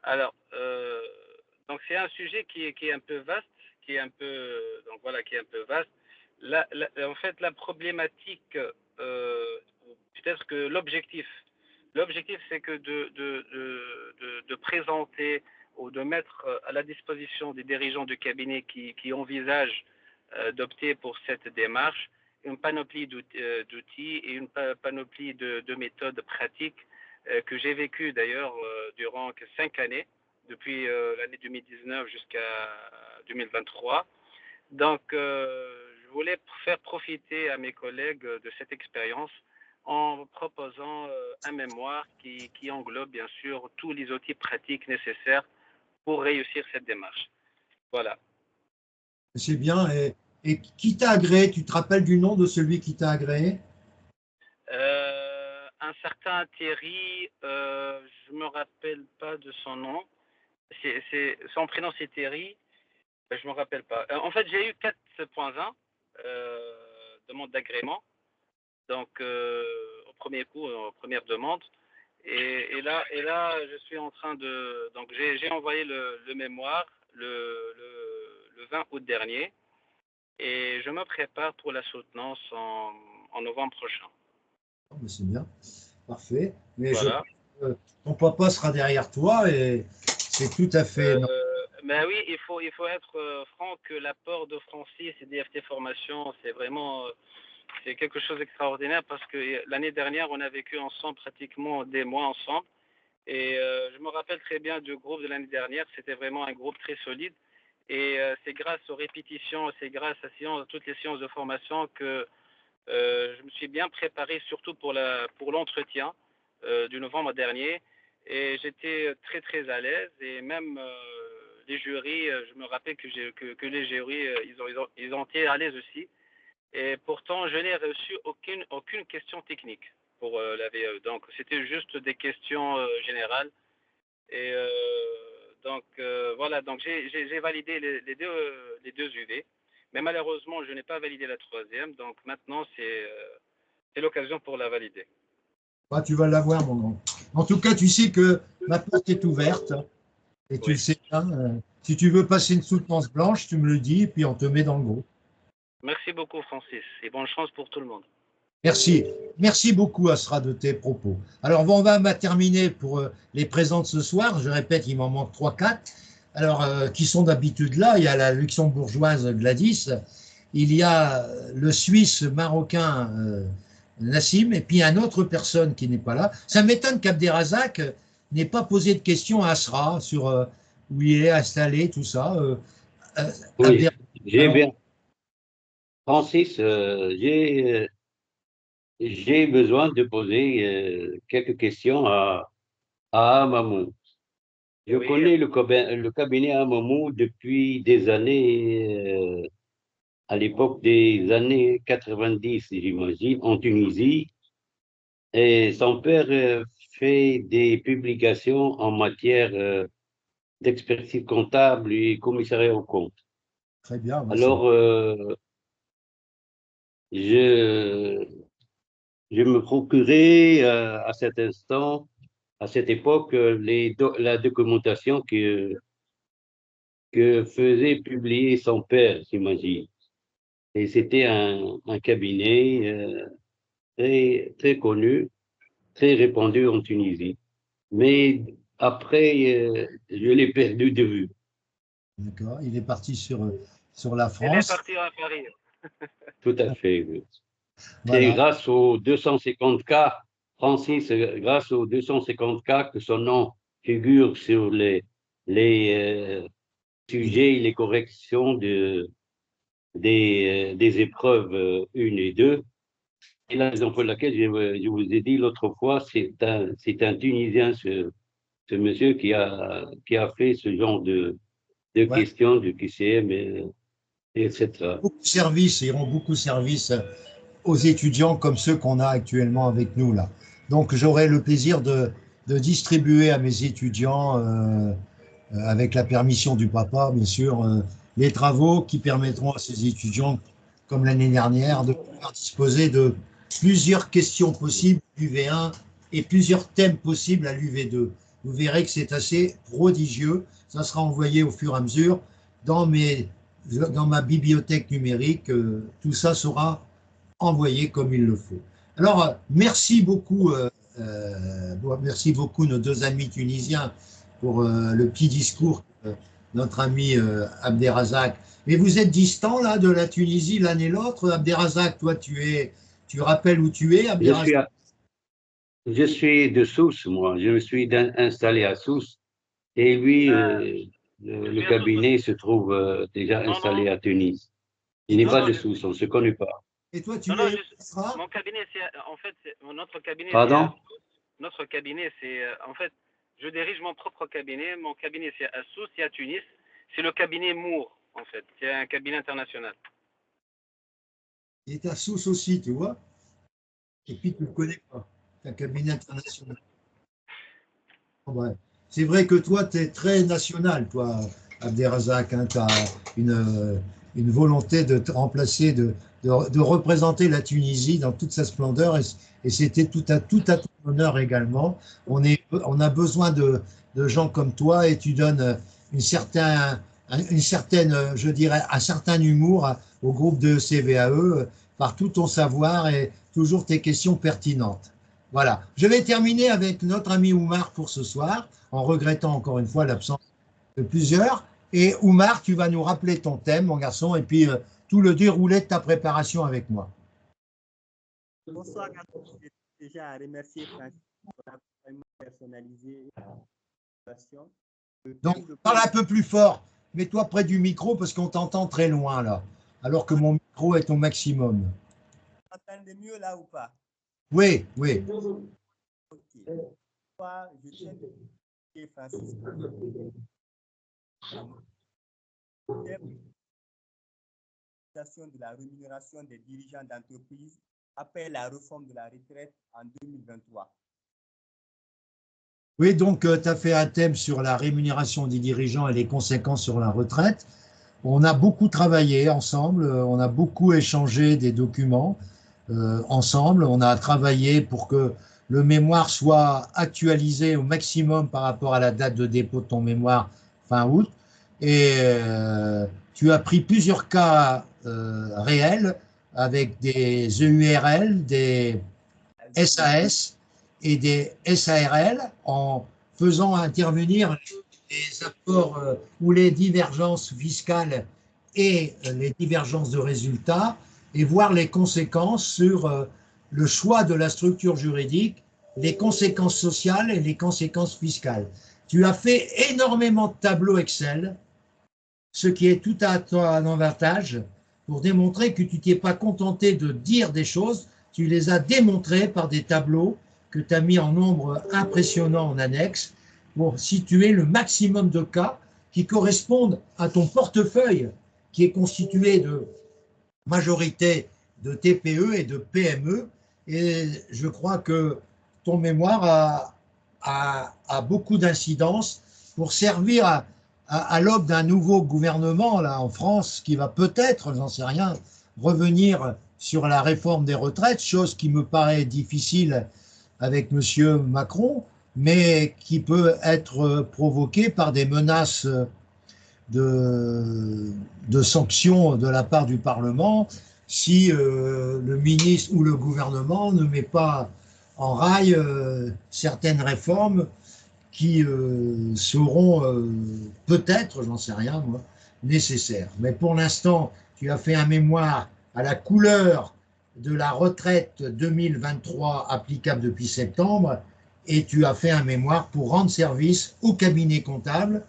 Alors, donc c'est un sujet qui est un peu vaste, qui est un peu donc voilà, qui est un peu vaste. En fait, la problématique, peut-être que l'objectif, c'est que de présenter ou de mettre à la disposition des dirigeants de cabinet qui envisagent d'opter pour cette démarche une panoplie d'outils et une panoplie de méthodes pratiques que j'ai vécues d'ailleurs durant 5 années, depuis l'année 2019 jusqu'à 2023. Donc, je voulais faire profiter à mes collègues de cette expérience en proposant un mémoire qui englobe bien sûr tous les outils pratiques nécessaires pour réussir cette démarche. Voilà. C'est bien. Et qui t'a agréé? Tu te rappelles du nom de celui qui t'a agréé? Un certain Thierry, je me rappelle pas de son nom. Son prénom c'est Thierry. Je me rappelle pas. En fait, j'ai eu 4.1 demande d'agrément. Donc, au premier coup, première demande. Et là, je suis en train de. Donc, j'ai envoyé le mémoire le 20 août dernier. Et je me prépare pour la soutenance en novembre prochain. Oh, mais c'est bien, parfait. Mais Voilà. ton papa sera derrière toi et c'est tout à fait normal. Mais oui, il faut être franc que l'apport de Francis et d'IFT Formation, c'est vraiment c'est quelque chose d'extraordinaire parce que l'année dernière, on a vécu ensemble pratiquement des mois ensemble. Et je me rappelle très bien du groupe de l'année dernière, c'était vraiment un groupe très solide. Et c'est grâce aux répétitions, c'est grâce à toutes les séances de formation que je me suis bien préparé, surtout pour l'entretien du novembre dernier. Et j'étais très, très à l'aise. Et même les jurys, je me rappelle que les jurys, ils ont été à l'aise aussi. Et pourtant, je n'ai reçu aucune question technique pour la VE. Donc, c'était juste des questions générales. Et donc, voilà. Donc, j'ai validé les deux UV. Mais malheureusement, je n'ai pas validé la troisième. Donc, maintenant, c'est l'occasion pour la valider. Ah, tu vas l'avoir, mon grand. En tout cas, tu sais que ma porte est ouverte et tu le sais bien. Si tu veux passer une soutenance blanche, tu me le dis et puis on te met dans le groupe. Merci beaucoup, Francis. Et bonne chance pour tout le monde. Merci. Merci beaucoup, Asra, de tes propos. Alors, on va terminer pour les présents de ce soir. Je répète, il m'en manque 3-4. Alors, qui sont d'habitude là. Il y a la luxembourgeoise Gladys. Il y a le Suisse marocain Nassim, et puis une autre personne qui n'est pas là. Ça m'étonne qu'Abderrazak n'ait pas posé de questions à Asra sur où il est installé, tout ça. Oui, j'ai alors, bien. Francis, j'ai besoin de poser quelques questions à Amamou. Je Oui, connais le cabinet Amamou depuis des années, à l'époque des années 90, j'imagine, en Tunisie. Et son père fait des publications en matière d'expertise comptable et commissariat aux comptes. très bien. Alors, je, je me procurais à cet instant, à cette époque, la documentation que faisait publier son père, j'imagine. Et c'était un cabinet très, très connu, très répandu en Tunisie. Mais après, je l'ai perdu de vue. D'accord. Il est parti sur la Il est France. parti à Paris. Tout à fait. Oui. Voilà. C'est grâce aux 250 cas, Francis, grâce aux 250 cas que son nom figure sur les sujets et les corrections des épreuves 1 et 2. Et la raison pour laquelle je vous ai dit l'autre fois, c'est un Tunisien, ce monsieur qui a fait ce genre de Ouais. questions du QCM, etc. Beaucoup de services, ils rendent beaucoup de services aux étudiants comme ceux qu'on a actuellement avec nous là. Donc j'aurai le plaisir de distribuer à mes étudiants, avec la permission du papa, bien sûr, les travaux qui permettront à ces étudiants, comme l'année dernière, de pouvoir disposer de plusieurs questions possibles à l'UV1 et plusieurs thèmes possibles à l'UV2. Vous verrez que c'est assez prodigieux. Ça sera envoyé au fur et à mesure dans ma bibliothèque numérique. Tout ça sera envoyé comme il le faut. Alors, merci beaucoup nos deux amis tunisiens pour le petit discours de notre ami Abderrazak. Mais vous êtes distant là de la Tunisie l'un et l'autre. Abderrazak, toi, tu rappelles où tu es, Abderrazak? Je suis de Sousse, moi. Je me suis installé à Sousse. Et lui, le cabinet se trouve déjà installé à Tunis. Il n'est pas de Sousse, on ne se connaît pas. Et toi, tu es mon cabinet, c'est en fait notre cabinet. Pardon? Notre cabinet, c'est en fait, je dirige mon propre cabinet. Mon cabinet, c'est à Sousse et à Tunis. C'est le cabinet Moore, en fait. C'est un cabinet international. Il est à Sousse aussi, tu vois. Et puis tu ne le connais pas. C'est un cabinet international. Ouais. C'est vrai que toi, tu es très national, toi, Abderrazak. Hein, tu as une volonté de te remplacer, de représenter la Tunisie dans toute sa splendeur. Et c'était tout à ton honneur également. On a besoin de gens comme toi et tu donnes une certaine, je dirais, un certain humour au groupe de CVAE par tout ton savoir et toujours tes questions pertinentes. Voilà. Je vais terminer avec notre ami Oumar pour ce soir, en regrettant encore une fois l'absence de plusieurs. Et Oumar, tu vas nous rappeler ton thème, mon garçon, et puis tout le déroulé de ta préparation avec moi. Bonsoir à tous. Je tiens déjà à remercier Francis pour l'accompagnement personnalisé. Donc, parle un peu plus fort. Mets-toi près du micro parce qu'on t'entend très loin là, alors que mon micro est au maximum. Vous m'entendez mieux là ou pas? Oui, oui. Ok. Je tiens à remercier Francis. De la rémunération des dirigeants d'entreprise après la réforme de la retraite en 2023. Oui, donc tu as fait un thème sur la rémunération des dirigeants et les conséquences sur la retraite. On a beaucoup travaillé ensemble, on a beaucoup échangé des documents ensemble, on a travaillé pour que le mémoire soit actualisé au maximum par rapport à la date de dépôt de ton mémoire fin août. Et tu as pris plusieurs cas réels avec des EURL, des SAS et des SARL en faisant intervenir les apports ou les divergences fiscales et les divergences de résultats et voir les conséquences sur le choix de la structure juridique, les conséquences sociales et les conséquences fiscales. Tu as fait énormément de tableaux Excel, ce qui est tout à ton avantage pour démontrer que tu t'es pas contenté de dire des choses, tu les as démontrées par des tableaux que tu as mis en nombre impressionnant en annexe pour situer le maximum de cas qui correspondent à ton portefeuille qui est constitué de majorité de TPE et de PME. Et je crois que ton mémoire a beaucoup d'incidence pour servir à l'aube d'un nouveau gouvernement là en France qui va peut-être, j'en sais rien, revenir sur la réforme des retraites, chose qui me paraît difficile avec M. Macron, mais qui peut être provoquée par des menaces de sanctions de la part du Parlement si le ministre ou le gouvernement ne met pas en rail certaines réformes qui seront peut-être, j'en sais rien moi, nécessaires. Mais pour l'instant, tu as fait un mémoire à la couleur de la retraite 2023 applicable depuis septembre, et tu as fait un mémoire pour rendre service au cabinet comptable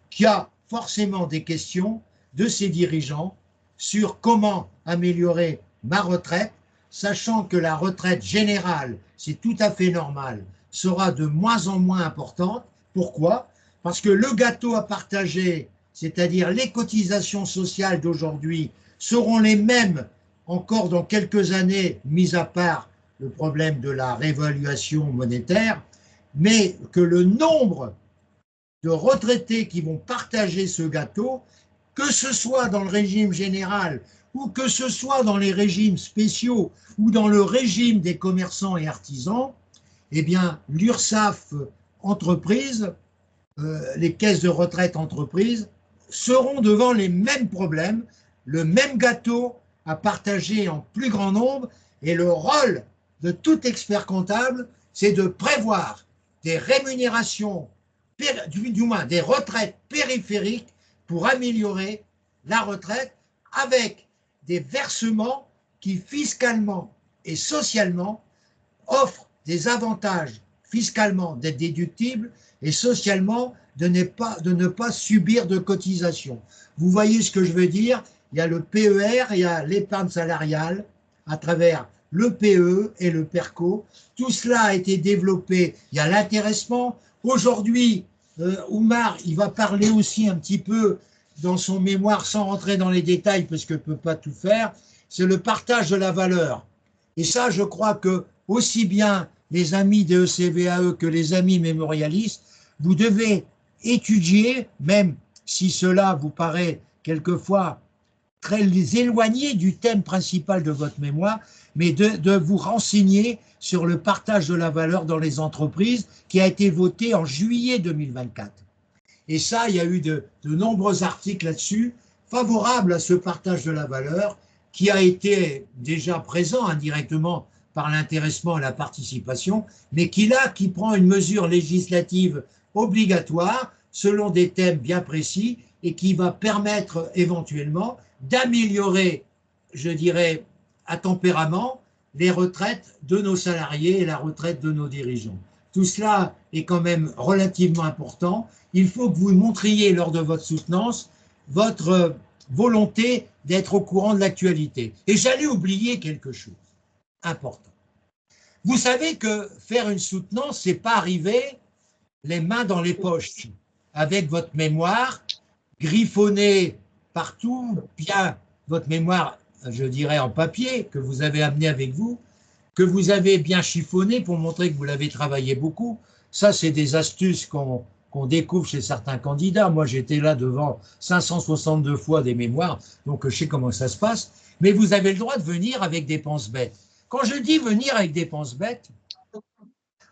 qui a forcément des questions de ses dirigeants sur comment améliorer ma retraite, sachant que la retraite générale, c'est tout à fait normal, sera de moins en moins importante. Pourquoi? Parce que le gâteau à partager, c'est-à-dire les cotisations sociales d'aujourd'hui, seront les mêmes encore dans quelques années, mis à part le problème de la réévaluation monétaire, mais que le nombre de retraités qui vont partager ce gâteau, que ce soit dans le régime général ou que ce soit dans les régimes spéciaux ou dans le régime des commerçants et artisans, eh bien, l'URSSAF entreprises, les caisses de retraite entreprises, seront devant les mêmes problèmes, le même gâteau à partager en plus grand nombre, et le rôle de tout expert comptable, c'est de prévoir des rémunérations, du moins des retraites périphériques pour améliorer la retraite avec des versements qui fiscalement et socialement offrent des avantages fiscalement d'être déductibles et socialement de ne pas subir de cotisations. Vous voyez ce que je veux dire? Il y a le PER, il y a l'épargne salariale à travers le PE et le PERCO. Tout cela a été développé. Il y a l'intéressement. Aujourd'hui, Oumar, il va parler aussi un petit peu dans son mémoire, sans rentrer dans les détails parce qu'il ne peut pas tout faire, c'est le partage de la valeur. Et ça, je crois que aussi bien les amis de ECVAE que les amis mémorialistes, vous devez étudier, même si cela vous paraît quelquefois très éloigné du thème principal de votre mémoire, mais de vous renseigner sur le partage de la valeur dans les entreprises qui a été voté en juillet 2024. Et ça, il y a eu de nombreux articles là-dessus, favorables à ce partage de la valeur, qui a été déjà présent indirectement par l'intéressement et la participation, mais qui prend une mesure législative obligatoire selon des thèmes bien précis et qui va permettre éventuellement d'améliorer, je dirais, à tempérament, les retraites de nos salariés et la retraite de nos dirigeants. Tout cela est quand même relativement important. Il faut que vous montriez lors de votre soutenance votre volonté d'être au courant de l'actualité. Et j'allais oublier quelque chose important. Vous savez que faire une soutenance, c'est pas arriver les mains dans les poches, avec votre mémoire griffonnée partout, bien votre mémoire, je dirais en papier, que vous avez amené avec vous, que vous avez bien chiffonné pour montrer que vous l'avez travaillé beaucoup. Ça, c'est des astuces qu'on découvre chez certains candidats. Moi, j'étais là devant 562 fois des mémoires, donc je sais comment ça se passe. Mais vous avez le droit de venir avec des penses-bêtes. Quand je dis venir avec des penses-bêtes,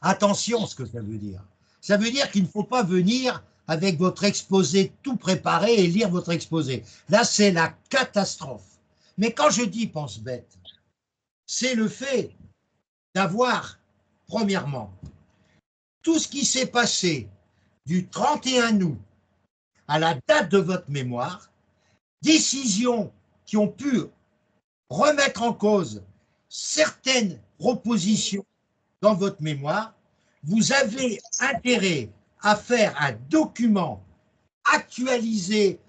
attention ce que ça veut dire. Ça veut dire qu'il ne faut pas venir avec votre exposé tout préparé et lire votre exposé. Là, c'est la catastrophe. Mais quand je dis pense-bête, c'est le fait d'avoir, premièrement, tout ce qui s'est passé du 31 août à la date de votre mémoire, décisions qui ont pu remettre en cause certaines propositions dans votre mémoire, vous avez intérêt à faire un document actualisé,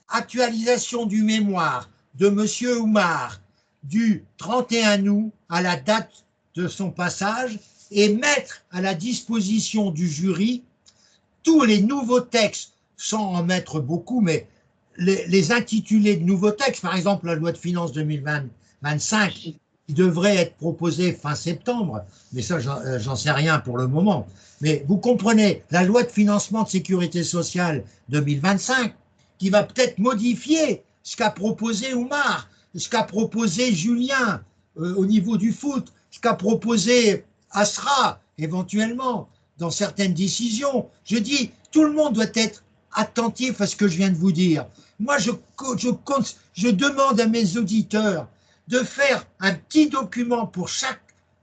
actualisation du mémoire de M. Oumar du 31 août à la date de son passage et mettre à la disposition du jury tous les nouveaux textes, sans en mettre beaucoup, mais les intitulés de nouveaux textes, par exemple la loi de finances 2025, qui devrait être proposée fin septembre, mais ça j'en sais rien pour le moment. Mais vous comprenez, la loi de financement de sécurité sociale 2025, qui va peut-être modifier ce qu'a proposé Oumar, ce qu'a proposé Julien au niveau du foot, ce qu'a proposé Asra éventuellement dans certaines décisions. Je dis, tout le monde doit être attentif à ce que je viens de vous dire. Moi, je demande à mes auditeurs de faire un petit document pour chaque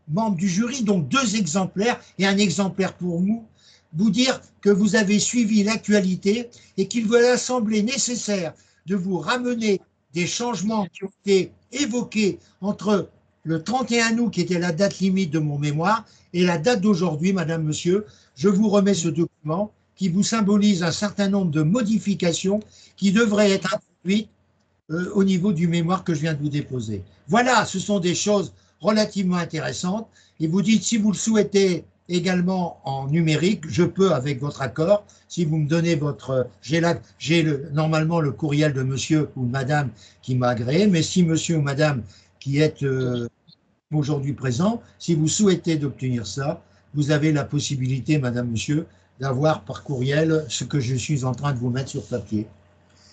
membre du jury, donc 2 exemplaires et un exemplaire pour nous, vous dire que vous avez suivi l'actualité et qu'il vous a semblé nécessaire de vous ramener des changements qui ont été évoqués entre le 31 août, qui était la date limite de mon mémoire, et la date d'aujourd'hui, madame, monsieur. Je vous remets ce document qui vous symbolise un certain nombre de modifications qui devraient être introduites au niveau du mémoire que je viens de vous déposer. Voilà, ce sont des choses relativement intéressantes. Et vous dites, si vous le souhaitez également en numérique, je peux, avec votre accord, si vous me donnez votre... J'ai normalement le courriel de monsieur ou madame qui m'a agréé, mais si monsieur ou madame qui est aujourd'hui présent, si vous souhaitez d'obtenir ça, vous avez la possibilité, madame, monsieur, d'avoir par courriel ce que je suis en train de vous mettre sur papier.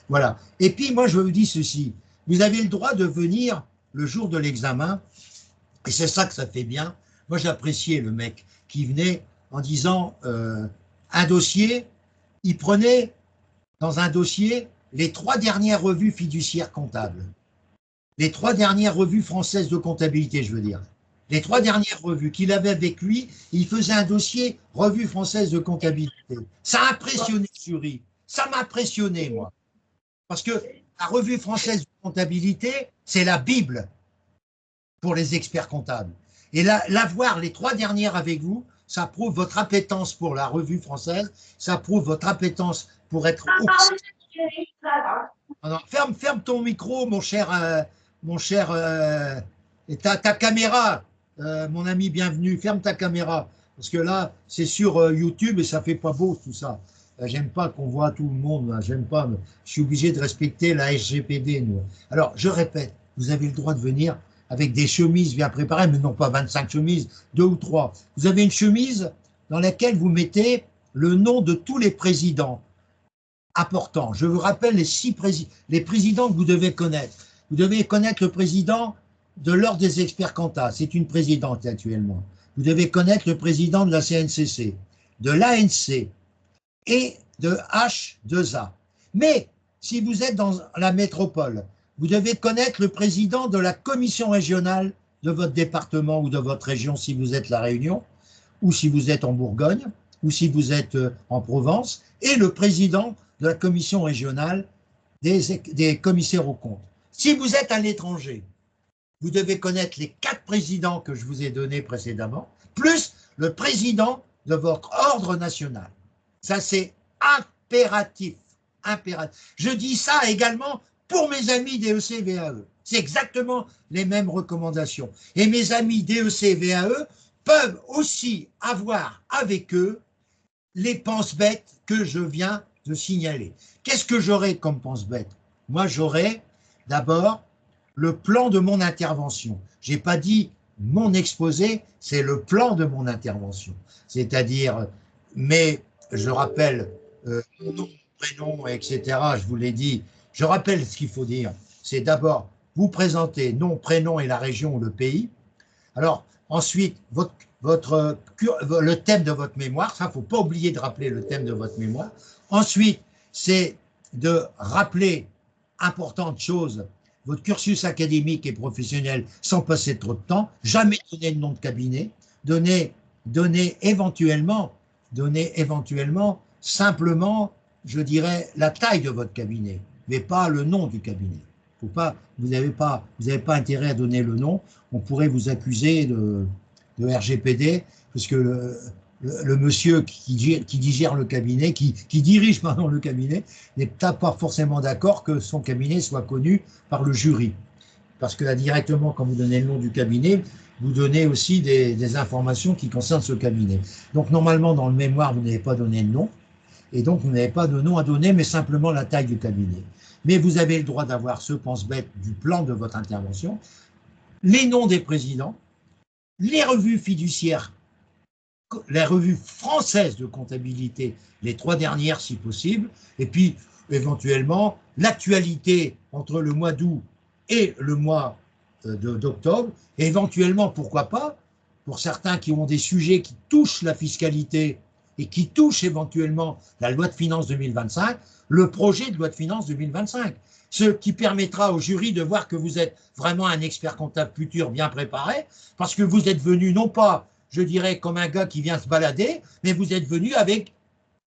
Voilà. Et puis, moi, je vous dis ceci. Vous avez le droit de venir le jour de l'examen, et c'est ça que ça fait bien. Moi, j'appréciais le mec qui venait en disant un dossier, il prenait dans un dossier les 3 dernières revues fiduciaires comptables. Les 3 dernières revues françaises de comptabilité, je veux dire. Les 3 dernières revues qu'il avait avec lui, il faisait un dossier revue française de comptabilité. Ça a impressionné le jury. Ça m'a impressionné, moi. Parce que la revue française de comptabilité, c'est la Bible pour les experts comptables. Et l'avoir les 3 dernières avec vous, ça prouve votre appétence pour la revue française, ça prouve votre appétence pour être... Alors, ferme ton micro, mon cher... et ta caméra, mon ami, bienvenue, ferme ta caméra. Parce que là, c'est sur YouTube et ça fait pas beau tout ça. J'aime pas qu'on voit tout le monde, j'aime pas, je suis obligé de respecter la SGPD, nous. Alors, je répète, vous avez le droit de venir avec des chemises bien préparées, mais non pas 25 chemises, 2 ou 3. Vous avez une chemise dans laquelle vous mettez le nom de tous les présidents importants. Je vous rappelle les présidents que vous devez connaître. Vous devez connaître le président de l'Ordre des experts comptables, c'est une présidente actuellement. Vous devez connaître le président de la CNCC, de l'ANC et de H2A. Mais si vous êtes dans la métropole, vous devez connaître le président de la commission régionale de votre département ou de votre région si vous êtes La Réunion, ou si vous êtes en Bourgogne, ou si vous êtes en Provence, et le président de la commission régionale des commissaires aux comptes. Si vous êtes à l'étranger, vous devez connaître les 4 présidents que je vous ai donnés précédemment, plus le président de votre ordre national. Ça, c'est impératif. Impératif. Je dis ça également pour mes amis DEC-VAE. C'est exactement les mêmes recommandations. Et mes amis DEC-VAE peuvent aussi avoir avec eux les pense-bêtes que je viens de signaler. Qu'est-ce que j'aurai comme pense-bête? Moi, j'aurai d'abord le plan de mon intervention. Je n'ai pas dit mon exposé, c'est le plan de mon intervention. C'est-à-dire, mais je rappelle mon nom, prénom, etc., je vous l'ai dit, je rappelle ce qu'il faut dire. C'est d'abord vous présenter nom, prénom et la région ou le pays. Alors, ensuite, le thème de votre mémoire, ça, il ne faut pas oublier de rappeler le thème de votre mémoire. Ensuite, c'est de rappeler, importante chose, votre cursus académique et professionnel sans passer trop de temps, jamais donner le nom de cabinet, donner éventuellement simplement, je dirais, la taille de votre cabinet, mais pas le nom du cabinet. Faut pas, vous n'avez pas intérêt à donner le nom, on pourrait vous accuser de RGPD, parce que le monsieur qui dirige le cabinet, qui dirige le cabinet, n'est pas forcément d'accord que son cabinet soit connu par le jury. Parce que là, directement, quand vous donnez le nom du cabinet, vous donnez aussi des informations qui concernent ce cabinet. Donc, normalement, dans le mémoire, vous n'avez pas donné le nom, et donc vous n'avez pas de nom à donner, mais simplement la taille du cabinet. Mais vous avez le droit d'avoir ce pense-bête du plan de votre intervention, les noms des présidents, les revues fiduciaires, les revues françaises de comptabilité, les 3 dernières si possible, et puis éventuellement l'actualité entre le mois d'août et le mois d'octobre, et éventuellement, pourquoi pas, pour certains qui ont des sujets qui touchent la fiscalité et qui touchent éventuellement la loi de finances 2025, le projet de loi de finances 2025, ce qui permettra au jury de voir que vous êtes vraiment un expert comptable futur bien préparé, parce que vous êtes venu non pas je dirais, comme un gars qui vient se balader, mais vous êtes venu avec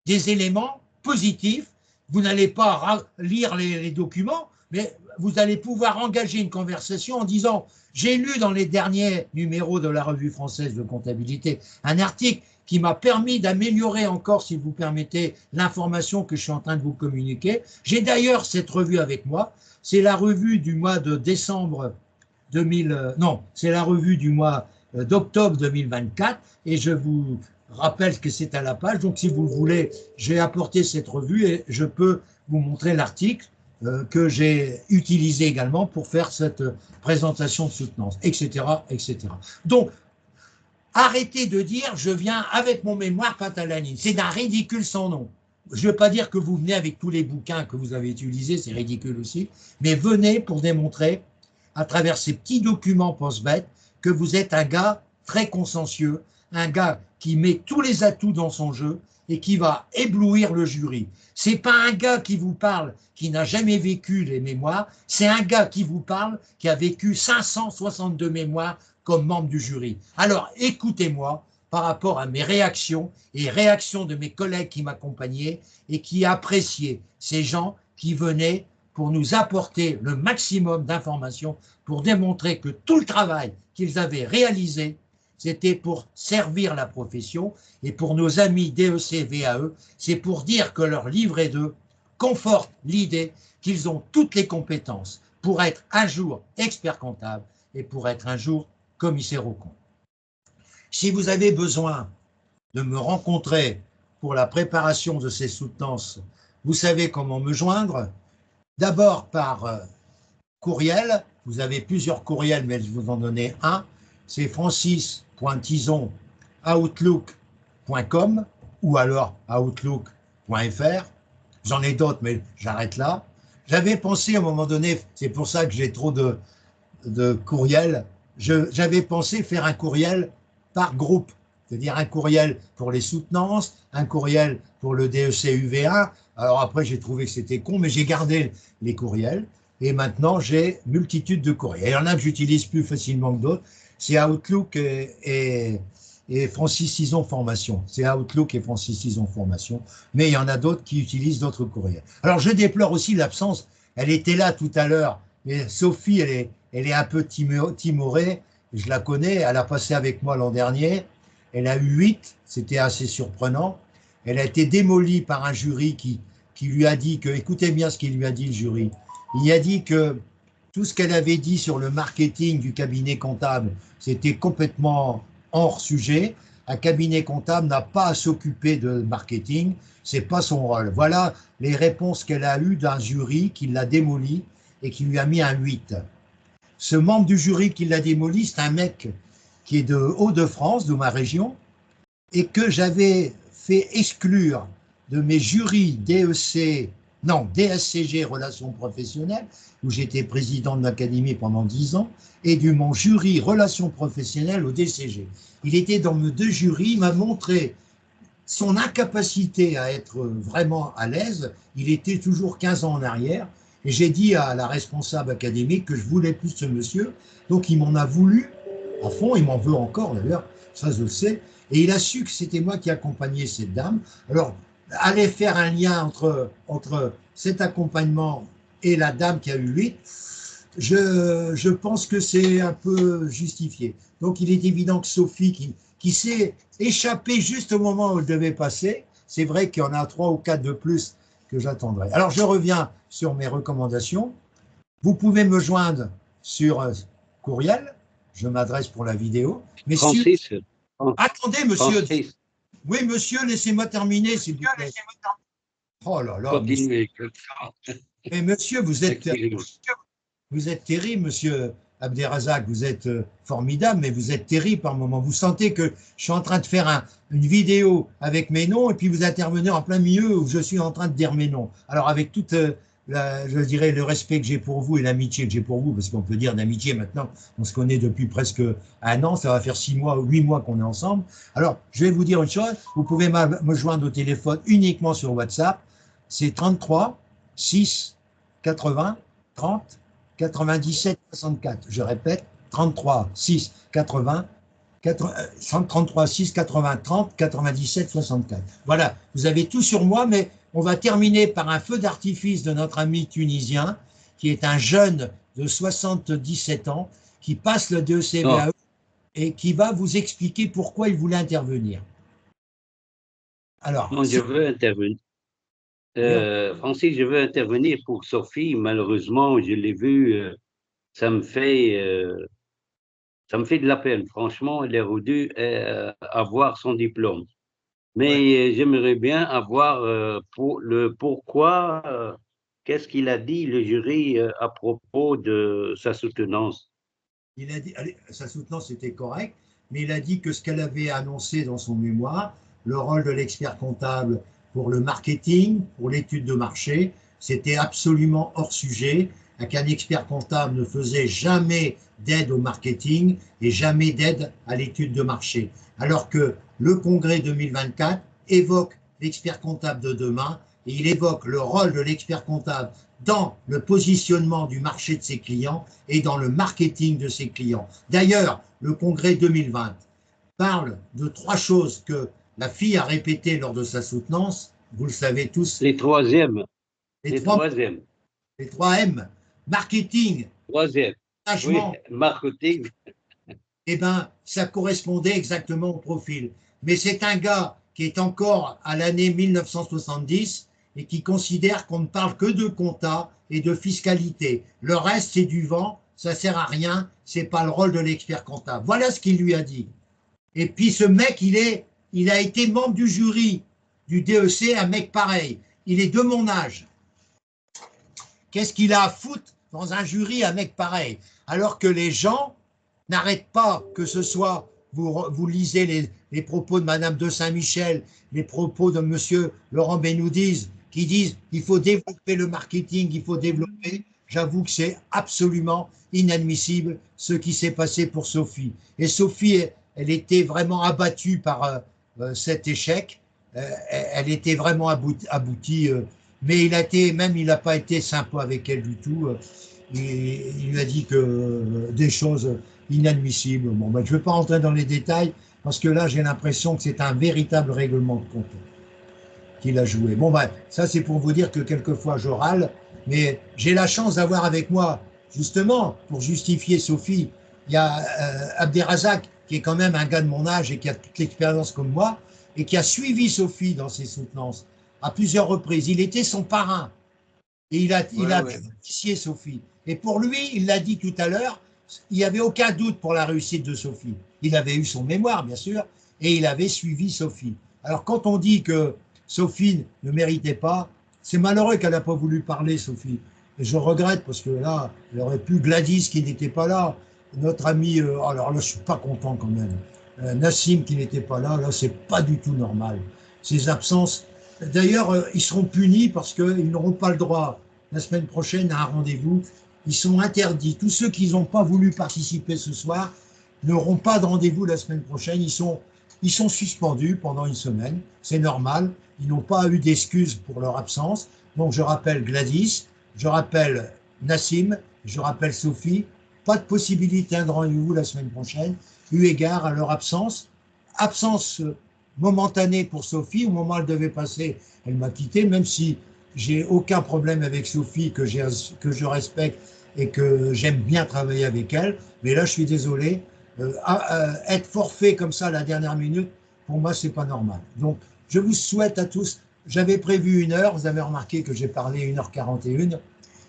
des éléments positifs. Vous n'allez pas lire les documents, mais vous allez pouvoir engager une conversation en disant « J'ai lu dans les derniers numéros de la Revue française de comptabilité un article qui m'a permis d'améliorer encore, si vous permettez, l'information que je suis en train de vous communiquer. J'ai d'ailleurs cette revue avec moi. C'est la revue du mois de décembre 2000, non, c'est la revue du mois d'octobre 2024 et je vous rappelle que c'est à la page. Donc, si vous le voulez, j'ai apporté cette revue et je peux vous montrer l'article que j'ai utilisé également pour faire cette présentation de soutenance, etc., etc. Donc, arrêtez de dire « je viens avec mon mémoire pâte à la ligne ». C'est d'un ridicule sans nom. Je ne veux pas dire que vous venez avec tous les bouquins que vous avez utilisés, c'est ridicule aussi, mais venez pour démontrer, à travers ces petits documents post-bêtes, que vous êtes un gars très consciencieux, un gars qui met tous les atouts dans son jeu et qui va éblouir le jury. Ce n'est pas un gars qui vous parle qui n'a jamais vécu les mémoires, c'est un gars qui vous parle qui a vécu 562 mémoires comme membre du jury. Alors écoutez-moi par rapport à mes réactions et réactions de mes collègues qui m'accompagnaient et qui appréciaient ces gens qui venaient pour nous apporter le maximum d'informations pour démontrer que tout le travail qu'ils avaient réalisé, c'était pour servir la profession. Et pour nos amis DEC, VAE, c'est pour dire que leur livret 2 conforte l'idée qu'ils ont toutes les compétences pour être un jour expert comptable et pour être un jour commissaire aux comptes. Si vous avez besoin de me rencontrer pour la préparation de ces soutenances, vous savez comment me joindre. D'abord par courriel, vous avez plusieurs courriels, mais je vais vous en donner un, c'est francis.tison@outlook.com ou alors outlook.fr. J'en ai d'autres, mais j'arrête là. J'avais pensé à un moment donné, c'est pour ça que j'ai trop de courriels, j'avais pensé faire un courriel par groupe, c'est-à-dire un courriel pour les soutenances, un courriel pour le DEC UV1. Alors après, j'ai trouvé que c'était con, mais j'ai gardé les courriels et maintenant j'ai multitude de courriels. Il y en a que j'utilise plus facilement que d'autres. C'est Outlook et Francis Tison Formation. C'est Outlook et Francis Tison Formation. Mais il y en a d'autres qui utilisent d'autres courriels. Alors je déplore aussi l'absence. Elle était là tout à l'heure, mais Sophie, elle est un peu timorée. Je la connais, elle a passé avec moi l'an dernier. Elle a eu 8, c'était assez surprenant. Elle a été démolie par un jury qui lui a dit que, écoutez bien ce qu'il lui a dit le jury, il a dit que tout ce qu'elle avait dit sur le marketing du cabinet comptable, c'était complètement hors sujet. Un cabinet comptable n'a pas à s'occuper de marketing, c'est pas son rôle. Voilà les réponses qu'elle a eues d'un jury qui l'a démolie et qui lui a mis un 8. Ce membre du jury qui l'a démoli, c'est un mec qui est de Hauts-de-France, de ma région, et que j'avais fait exclure de mes jurys DSCG Relations professionnelles, où j'étais président de l'académie pendant 10 ans, et de mon jury Relations professionnelles au DCG. Il était dans mes 2 jurys, il m'a montré son incapacité à être vraiment à l'aise. Il était toujours 15 ans en arrière, et j'ai dit à la responsable académique que je voulais plus ce monsieur, donc il m'en a voulu à fond, il m'en veut encore d'ailleurs, ça je le sais, et il a su que c'était moi qui accompagnais cette dame. Alors, aller faire un lien entre cet accompagnement et la dame qui a eu 8, je pense que c'est un peu justifié. Donc, il est évident que Sophie, qui s'est échappée juste au moment où elle devait passer, c'est vrai qu'il y en a 3 ou 4 de plus que j'attendrai. Alors, je reviens sur mes recommandations. Vous pouvez me joindre sur courriel, je m'adresse pour la vidéo. Francis. Attendez, monsieur. Francis. Oui, monsieur, laissez-moi terminer, s'il vous plaît. Oh là là. Continuez. Mais monsieur, vous êtes terrible, monsieur Abderrazak. Vous êtes formidable, mais vous êtes terrible par moment. Vous sentez que je suis en train de faire une vidéo avec mes noms et puis vous intervenez en plein milieu où je suis en train de dire mes noms. Alors, avec toute je dirais le respect que j'ai pour vous et l'amitié que j'ai pour vous, parce qu'on peut dire d'amitié maintenant, on se connaît depuis presque 1 an, ça va faire 6 mois ou 8 mois qu'on est ensemble. Alors, je vais vous dire une chose, vous pouvez me joindre au téléphone uniquement sur WhatsApp, c'est 33 6 80 30 97 64. Je répète, 33 6 80 133 6 80 30 97 64. Voilà, vous avez tout sur moi, mais on va terminer par un feu d'artifice de notre ami tunisien, qui est un jeune de 77 ans, qui passe le DEC-VAE et qui va vous expliquer pourquoi il voulait intervenir. Alors, non, je veux intervenir. Francis, je veux intervenir pour Sophie. Malheureusement, je l'ai vue, ça me fait de la peine. Franchement, elle aurait dû avoir son diplôme. Mais j'aimerais bien avoir pour le pourquoi, qu'est-ce qu'il a dit, le jury, à propos de sa soutenance. Il a dit, sa soutenance était correcte, mais il a dit que ce qu'elle avait annoncé dans son mémoire, le rôle de l'expert comptable pour le marketing, pour l'étude de marché, c'était absolument hors sujet, qu'un expert comptable ne faisait jamais d'aide au marketing et jamais d'aide à l'étude de marché. Alors que le congrès 2024 évoque l'expert comptable de demain et il évoque le rôle de l'expert comptable dans le positionnement du marché de ses clients et dans le marketing de ses clients. D'ailleurs, le congrès 2020 parle de 3 choses que la fille a répétées lors de sa soutenance, vous le savez tous. Les troisièmes. Les 3 M. Marketing. Troisième. Oui, marketing. Eh bien, ça correspondait exactement au profil. Mais c'est un gars qui est encore à l'année 1970 et qui considère qu'on ne parle que de compta et de fiscalité. Le reste, c'est du vent, ça sert à rien, c'est pas le rôle de l'expert comptable. Voilà ce qu'il lui a dit. Et puis ce mec, il a été membre du jury du DEC, un mec pareil. Il est de mon âge. Qu'est-ce qu'il a à foutre dans un jury, un mec pareil? Alors que les gens n'arrêtent pas, que ce soit, vous lisez les propos de Madame de Saint-Michel, les propos de Monsieur Laurent Benoudiz, qui disent qu'il faut développer le marketing, il faut développer. J'avoue que c'est absolument inadmissible ce qui s'est passé pour Sophie. Et Sophie, elle était vraiment abattue par cet échec. Elle était vraiment aboutie. Mais il n'a pas été sympa avec elle du tout. Il lui a dit que des choses inadmissibles. Bon, ben, je ne veux pas rentrer dans les détails parce que là, j'ai l'impression que c'est un véritable règlement de compte qu'il a joué. Bon, ben, ça, c'est pour vous dire que quelquefois, je râle, mais j'ai la chance d'avoir avec moi, justement, pour justifier Sophie, il y a Abderrazak, qui est quand même un gars de mon âge et qui a toute l'expérience comme moi, et qui a suivi Sophie dans ses soutenances à plusieurs reprises. Il était son parrain. Et il a bénéficié Sophie. Et pour lui, il l'a dit tout à l'heure, il n'y avait aucun doute pour la réussite de Sophie. Il avait eu son mémoire, bien sûr, et il avait suivi Sophie. Alors, quand on dit que Sophie ne méritait pas, c'est malheureux qu'elle n'a pas voulu parler, Sophie. Et je regrette, parce que là, elle aurait pu, Gladys qui n'était pas là, notre ami, alors là, je ne suis pas content quand même, Nassim qui n'était pas là, c'est pas du tout normal. Ces absences, d'ailleurs, ils seront punis parce qu'ils n'auront pas le droit, la semaine prochaine, à un rendez-vous. Ils sont interdits. Tous ceux qui n'ont pas voulu participer ce soir n'auront pas de rendez-vous la semaine prochaine. Ils sont suspendus pendant une semaine. C'est normal. Ils n'ont pas eu d'excuses pour leur absence. Donc, je rappelle Gladys, je rappelle Nassim, je rappelle Sophie. Pas de possibilité de rendez-vous la semaine prochaine, eu égard à leur absence. Absence momentanée pour Sophie. Au moment où elle devait passer, elle m'a quitté, même si j'ai aucun problème avec Sophie, que je respecte et que j'aime bien travailler avec elle. Mais là, je suis désolé. Être forfait comme ça à la dernière minute, pour moi, c'est pas normal. Donc, je vous souhaite à tous. J'avais prévu 1 heure. Vous avez remarqué que j'ai parlé 1h41.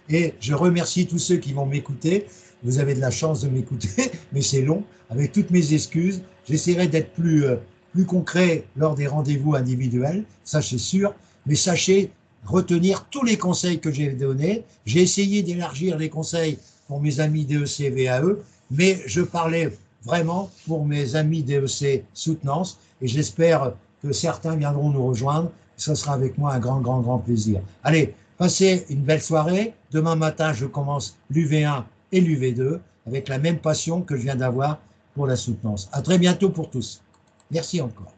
Et je remercie tous ceux qui vont m'écouter. Vous avez de la chance de m'écouter, mais c'est long. Avec toutes mes excuses, j'essaierai d'être plus concret lors des rendez-vous individuels, ça c'est sûr. Mais sachez retenir tous les conseils que j'ai donnés. J'ai essayé d'élargir les conseils pour mes amis DEC VAE, mais je parlais vraiment pour mes amis DEC Soutenance et j'espère que certains viendront nous rejoindre. Ce sera avec moi un grand, grand, grand plaisir. Allez, passez une belle soirée. Demain matin, je commence l'UV1 et l'UV2 avec la même passion que je viens d'avoir pour la soutenance. À très bientôt pour tous. Merci encore.